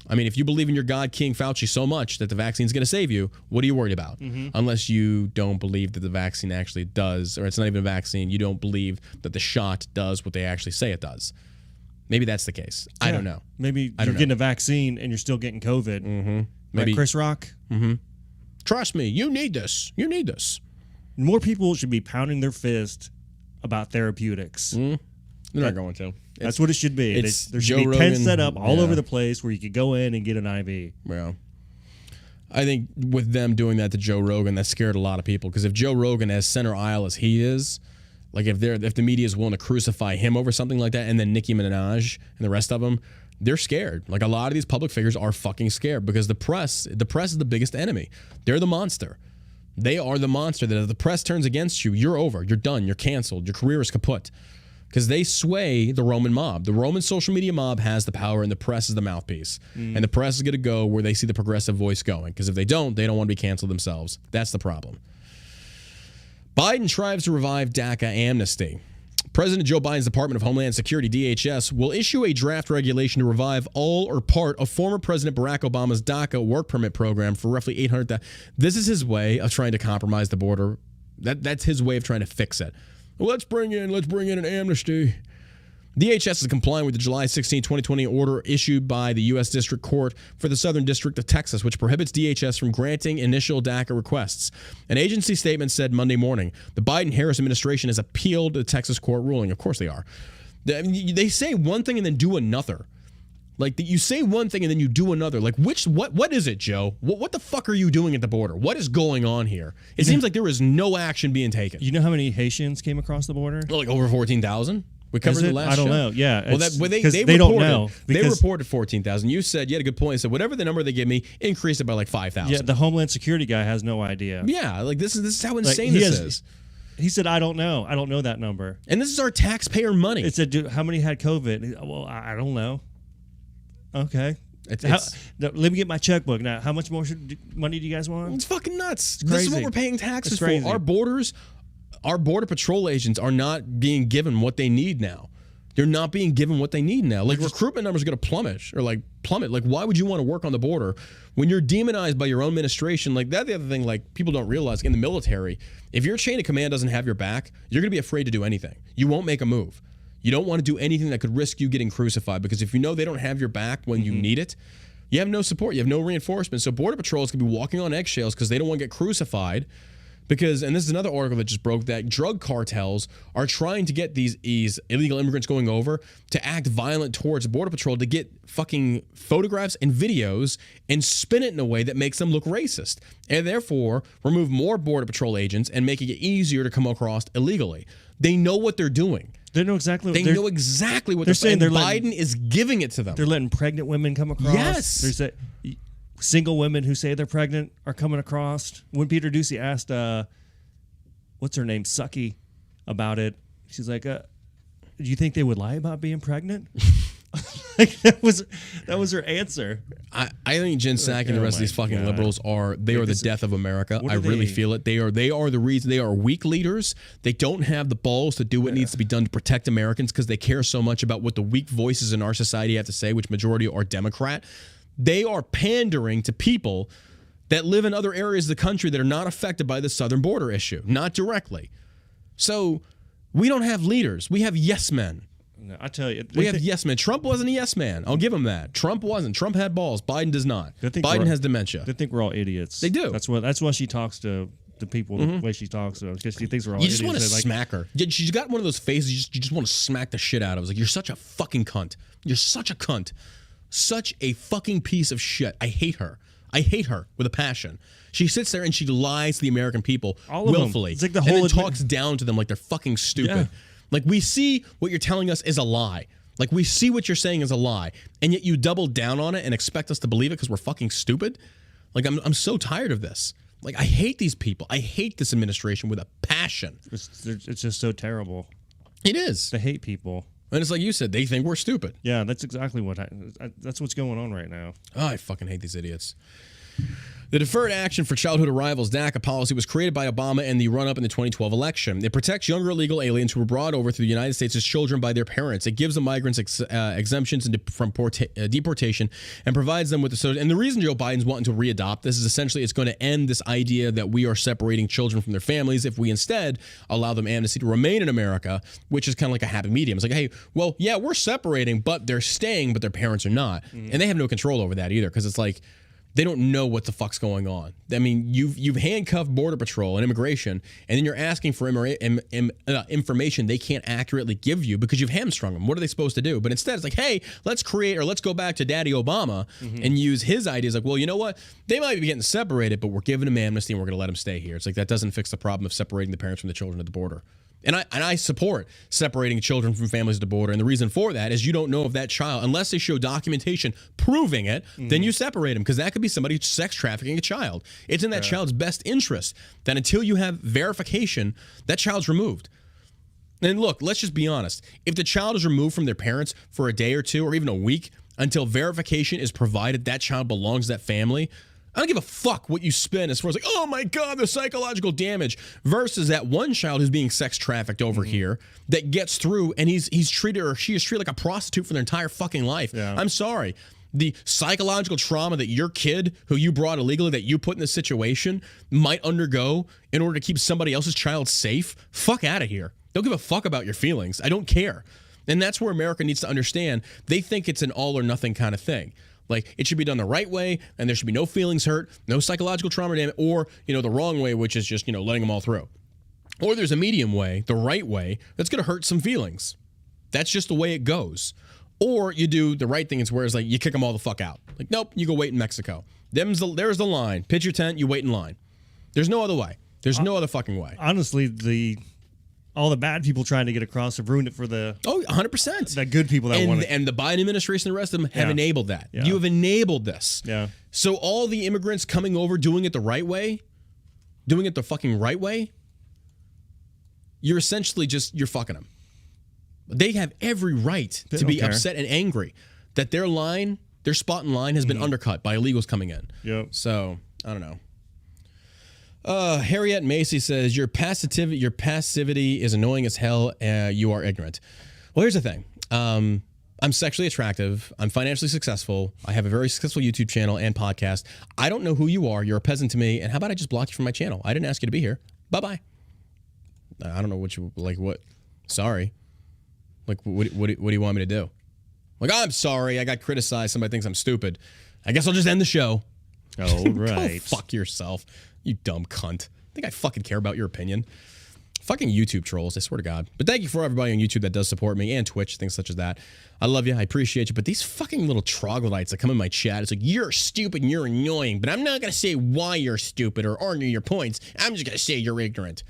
I mean, if you believe in your God, King Fauci, so much that the vaccine's going to save you, what are you worried about? Unless you don't believe that the vaccine actually does, or it's not even a vaccine, you don't believe that the shot does what they actually say it does. Maybe that's the case. I don't know. Maybe you're getting a vaccine and you're still getting COVID. Maybe Like Chris Rock. Trust me, you need this. You need this. More people should be pounding their fist about therapeutics. They're not going to. That's what it should be. It's There should Joe be tents Rogan, set up all yeah. over the place where you could go in and get an IV. Yeah. I think with them doing that to Joe Rogan, that scared a lot of people. Because if Joe Rogan, as center aisle as he is, like if the media is willing to crucify him over something like that, and then Nicki Minaj and the rest of them, they're scared. Like a lot of these public figures are fucking scared because the press is the biggest enemy. They're the monster. They are the monster that if the press turns against you, you're over. You're done. You're canceled. Your career is kaput. Because they sway the Roman mob. The Roman social media mob has the power, and the press is the mouthpiece. And the press is going to go where they see the progressive voice going. Because if they don't want to be canceled themselves. That's the problem. Biden tries to revive DACA amnesty. President Joe Biden's Department of Homeland Security, DHS, will issue a draft regulation to revive all or part of former President Barack Obama's DACA work permit program for roughly 800,000. This is his way of trying to compromise the border. That's his way of trying to fix it. Let's bring in an amnesty. DHS is complying with the July 16, 2020 order issued by the U.S. District Court for the Southern District of Texas, which prohibits DHS from granting initial DACA requests. An agency statement said Monday morning, the Biden-Harris administration has appealed the Texas court ruling. Of course they are. They say one thing and then do another. Like, you say one thing and then you do another. Like, what is it, Joe? What the fuck are you doing at the border? What is going on here? It seems like there is no action being taken. You know how many Haitians came across the border? Like over 14,000? We covered the last I don't show. know. Yeah. Well, they don't know. They reported 14,000. You said, you had a good point. You said, whatever the number they give me, increase it by like 5,000. Yeah, the Homeland Security guy has no idea. Yeah, like this is how insane this is. He said, I don't know. I don't know that number. And this is our taxpayer money. It said, how many had COVID? Well, I don't know. Okay. Let me get my checkbook now. How much more money do you guys want? It's fucking nuts. It's this is crazy. what we're paying taxes It's for. crazy. Our border patrol agents are not being given what they need now. They're not being given what they need now. Like recruitment numbers are going to plummet. Like why would you want to work on the border when you're demonized by your own administration? Like that's the other thing. Like people don't realize in the military, if your chain of command doesn't have your back, you're going to be afraid to do anything. You won't make a move. You don't want to do anything that could risk you getting crucified because if you know they don't have your back when you need it, you have no support. You have no reinforcement. So border patrols can be walking on eggshells because they don't want to get crucified. Because, and this is another article that just broke, that drug cartels are trying to get these illegal immigrants going over to act violent towards Border Patrol to get fucking photographs and videos and spin it in a way that makes them look racist. And therefore, remove more Border Patrol agents and making it easier to come across illegally. They know what they're doing. They know exactly. They know exactly what they're saying. Biden is giving it to them. They're letting pregnant women come across. Yes. There's single women who say they're pregnant are coming across. When Peter Ducey asked, what's her name, Sucky, about it, she's like, do you think they would lie about being pregnant? Like that was her answer. I think Jen Psaki and the rest of these fucking liberals are the death of America. I really feel it. They are the reason. They are weak leaders. They don't have the balls to do what needs to be done to protect Americans because they care so much about what the weak voices in our society have to say, which majority are Democrat. They are pandering to people that live in other areas of the country that are not affected by the southern border issue, not directly. So we don't have leaders. We have yes men. No, I tell you, we have yes men. Trump wasn't a yes man. I'll give him that. Trump wasn't. Trump had balls. Biden does not. Biden has dementia. They think we're all idiots. They do. That's why she talks to the people the way she talks to them, because she thinks we're all idiots. You just want to smack her. She's got one of those faces you just want to smack the shit out of. It's like, you're such a fucking cunt. You're such a cunt. Such a fucking piece of shit. I hate her. I hate her with a passion. She sits there and she lies to the American people willfully. It's like the whole and then talks down to them like they're fucking stupid. Yeah. Like, we see what you're telling us is a lie. Like, we see what you're saying is a lie, and yet you double down on it and expect us to believe it because we're fucking stupid. Like, I'm so tired of this. Like, I hate these people. I hate this administration with a passion. It's just so terrible. It is. They hate people. And it's like you said, they think we're stupid. Yeah, that's exactly that's what's going on right now. Oh, I fucking hate these idiots. The Deferred Action for Childhood Arrivals DACA policy was created by Obama in the run-up in the 2012 election. It protects younger illegal aliens who were brought over to the United States as children by their parents. It gives the migrants exemptions from deportation and provides them with the... And the reason Joe Biden's wanting to re-adopt this is essentially it's going to end this idea that we are separating children from their families if we instead allow them amnesty to remain in America, which is kind of like a happy medium. It's like, hey, well, yeah, we're separating, but they're staying, but their parents are not. And they have no control over that either, because it's like, they don't know what the fuck's going on. I mean, you've handcuffed Border Patrol and immigration, and then you're asking for information they can't accurately give you because you've hamstrung them. What are they supposed to do? But instead, it's like, hey, let's go back to Daddy Obama and use his ideas. Like, well, you know what? They might be getting separated, but we're giving them amnesty and we're going to let them stay here. It's like that doesn't fix the problem of separating the parents from the children at the border. And I support separating children from families at the border. And the reason for that is you don't know if that child, unless they show documentation proving it, then you separate them, because that could be somebody sex trafficking a child. It's in that child's best interest that until you have verification, that child's removed. And look, let's just be honest. If the child is removed from their parents for a day or two or even a week until verification is provided that child belongs to that family, I don't give a fuck what you spend as far as like, oh my God, the psychological damage, versus that one child who's being sex trafficked over here that gets through and he's treated, or she is treated like a prostitute for their entire fucking life. Yeah. I'm sorry. The psychological trauma that your kid who you brought illegally, that you put in this situation, might undergo in order to keep somebody else's child safe, fuck out of here. Don't give a fuck about your feelings. I don't care. And that's where America needs to understand. They think it's an all or nothing kind of thing. Like, it should be done the right way, and there should be no feelings hurt, no psychological trauma damage, or, the wrong way, which is just, letting them all through. Or there's a medium way, the right way, that's going to hurt some feelings. That's just the way it goes. Or you do the right thing, it's where it's like, you kick them all the fuck out. Like, nope, you go wait in Mexico. There's the line. Pitch your tent, you wait in line. There's no other way. There's no other fucking way. Honestly, all the bad people trying to get across have ruined it for the 100%. The good people that want it. And the Biden administration and the rest of them have enabled that. Yeah. You have enabled this. Yeah. So all the immigrants coming over doing it the right way, doing it the fucking right way, you're essentially you're fucking them. They have every right to be upset and angry that their spot in line has been undercut by illegals coming in. Yep. So, I don't know. Harriet Macy says, your passivity is annoying as hell. You are ignorant. Well, here's the thing. I'm sexually attractive. I'm financially successful. I have a very successful YouTube channel and podcast. I don't know who you are. You're a peasant to me. And how about I just block you from my channel? I didn't ask you to be here. Bye-bye. I don't know what you, like, what? Sorry. Like, what do you want me to do? Like, I'm sorry. I got criticized. Somebody thinks I'm stupid. I guess I'll just end the show. Oh, right. Go fuck yourself. You dumb cunt. Think I fucking care about your opinion? Fucking YouTube trolls, I swear to God. But thank you for everybody on YouTube that does support me, and Twitch, things such as that. I love you. I appreciate you. But these fucking little troglodytes that come in my chat, it's like, you're stupid and you're annoying, but I'm not going to say why you're stupid or argue your points. I'm just going to say you're ignorant.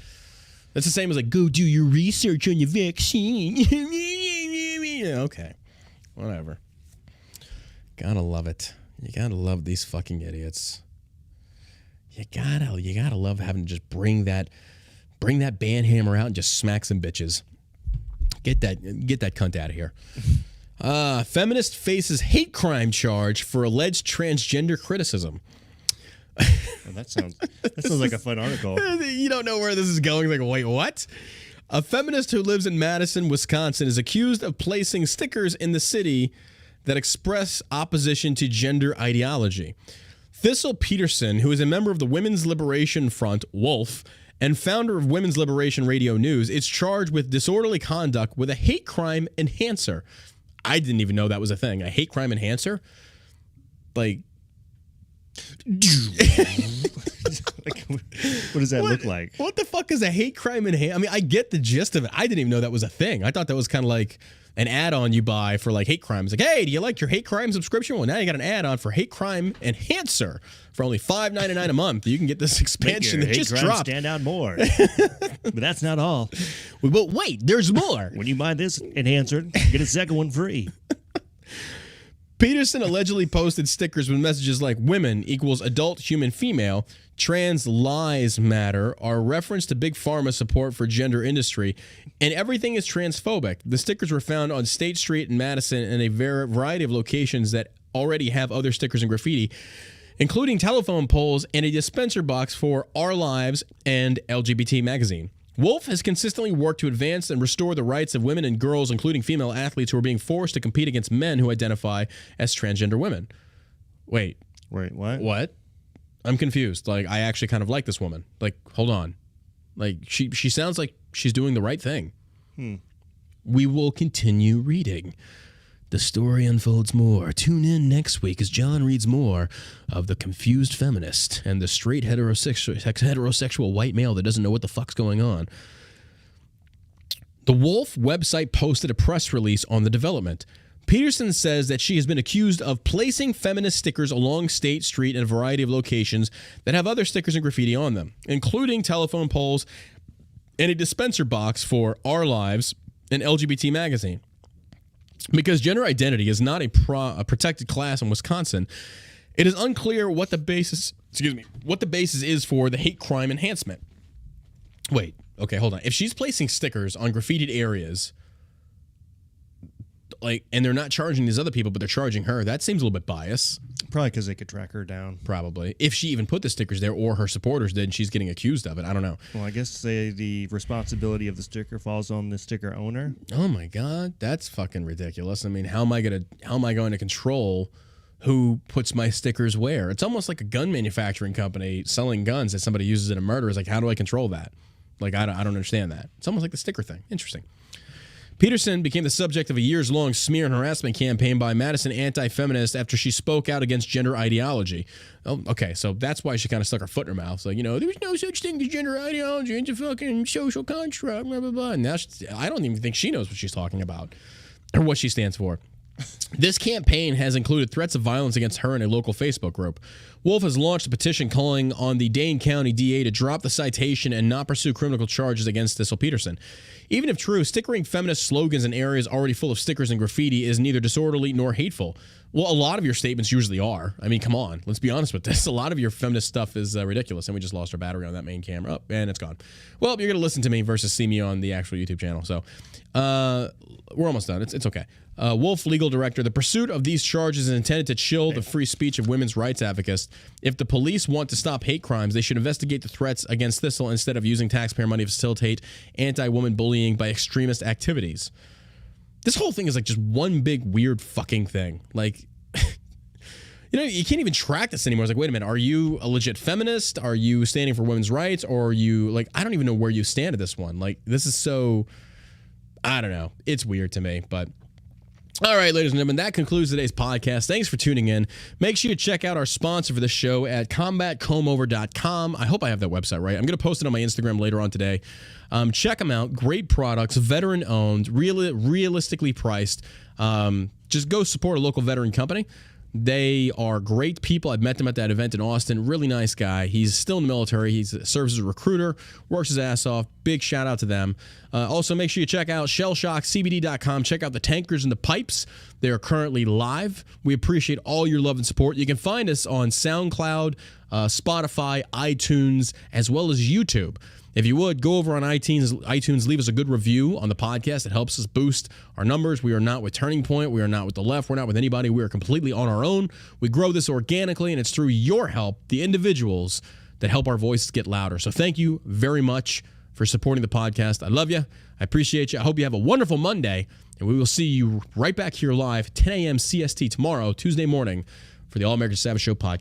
That's the same as like, go do your research on your vaccine. Okay. Whatever. Gotta love it. You gotta love these fucking idiots. You gotta love having to just bring that band hammer out and just smack some bitches. Get that cunt out of here. Feminist faces hate crime charge for alleged transgender criticism. Well, that sounds like a fun article. You don't know where this is going. Like, wait, what? A feminist who lives in Madison, Wisconsin, is accused of placing stickers in the city that express opposition to gender ideology. Thistle Peterson, who is a member of the Women's Liberation Front, WOLF, and founder of Women's Liberation Radio News, is charged with disorderly conduct with a hate crime enhancer. I didn't even know that was a thing. A hate crime enhancer? Like... what does that look like? What the fuck is a hate crime enhancer? I mean, I get the gist of it. I didn't even know that was a thing. I thought that was kind of like an add-on you buy for like hate crimes. Like, hey, do you like your hate crime subscription? Well, now you got an add-on for hate crime enhancer for only $5.99 a month. You can get this expansion that just dropped. Stand out more. But that's not all. But wait, there's more. When you buy this enhancer, get a second one free. Peterson allegedly posted stickers with messages like women equals adult human female, trans lives matter, are reference to big pharma support for gender industry, and everything is transphobic. The stickers were found on State Street in Madison and a variety of locations that already have other stickers and graffiti. including telephone poles and a dispenser box for Our Lives and LGBT magazine. Wolf has consistently worked to advance and restore the rights of women and girls, including female athletes who are being forced to compete against men who identify as transgender women. Wait, what? What? I'm confused. Like, I actually kind of like this woman. Like, hold on. Like, she sounds like she's doing the right thing. We will continue reading. The story unfolds more. Tune in next week as John reads more of The Confused Feminist and the straight heterosexual white male that doesn't know what the fuck's going on. The Wolf website posted a press release on the development. Peterson says that she has been accused of placing feminist stickers along State Street in a variety of locations that have other stickers and graffiti on them, including telephone poles and a dispenser box for Our Lives and LGBT magazine. Because gender identity is not a protected class in Wisconsin, it is unclear what the basis is for the hate crime enhancement. Wait, okay, hold on. If she's placing stickers on graffitied areas, like, and they're not charging these other people, but they're charging her, that seems a little bit biased. Probably because they could track her down. Probably. If she even put the stickers there or her supporters did and she's getting accused of it, I don't know. Well, I guess the responsibility of the sticker falls on the sticker owner. Oh my God, that's fucking ridiculous. I mean, how am I going to control who puts my stickers where? It's almost like a gun manufacturing company selling guns that somebody uses in a murder. Is like, how do I control that? Like, I don't understand that. It's almost like the sticker thing. Interesting. Peterson became the subject of a years-long smear and harassment campaign by Madison anti-feminists after she spoke out against gender ideology. Oh, okay, so that's why she kind of stuck her foot in her mouth. So, there's no such thing as gender ideology. It's a fucking social construct, blah, blah, blah. And now I don't even think she knows what she's talking about or what she stands for. This campaign has included threats of violence against her in a local Facebook group. Wolf has launched a petition calling on the Dane County DA to drop the citation and not pursue criminal charges against Thistle Peterson. Even if true, stickering feminist slogans in areas already full of stickers and graffiti is neither disorderly nor hateful. Well, a lot of your statements usually are. I mean, come on. Let's be honest with this. A lot of your feminist stuff is ridiculous, and we just lost our battery on that main camera. Oh, and it's gone. Well, you're going to listen to me versus see me on the actual YouTube channel. So we're almost done. It's okay. Wolf legal director, the pursuit of these charges is intended to chill the free speech of women's rights advocates. If the police want to stop hate crimes, they should investigate the threats against Thistle instead of using taxpayer money to facilitate anti-woman bullying by extremist activities. This whole thing is like just one big weird fucking thing. Like, you can't even track this anymore. It's like, wait a minute, are you a legit feminist? Are you standing for women's rights? Or are you, like, I don't even know where you stand at this one. Like, this is so, I don't know. It's weird to me, but... All right, ladies and gentlemen, that concludes today's podcast. Thanks for tuning in. Make sure you check out our sponsor for the show at combatcomeover.com. I hope I have that website right. I'm going to post it on my Instagram later on today. Check them out. Great products, veteran-owned, realistically priced. Just go support a local veteran company. They are great people. I've met them at that event in Austin. Really nice guy. He's still in the military. He serves as a recruiter, works his ass off. Big shout out to them. Also, make sure you check out shellshockcbd.com. Check out the tankers and the pipes. They are currently live. We appreciate all your love and support. You can find us on SoundCloud, Spotify, iTunes, as well as YouTube. If you would, go over on iTunes, leave us a good review on the podcast. It helps us boost our numbers. We are not with Turning Point. We are not with the left. We're not with anybody. We are completely on our own. We grow this organically, and it's through your help, the individuals, that help our voices get louder. So thank you very much for supporting the podcast. I love you. I appreciate you. I hope you have a wonderful Monday, and we will see you right back here live, 10 a.m. CST tomorrow, Tuesday morning, for the All American Savage Show podcast.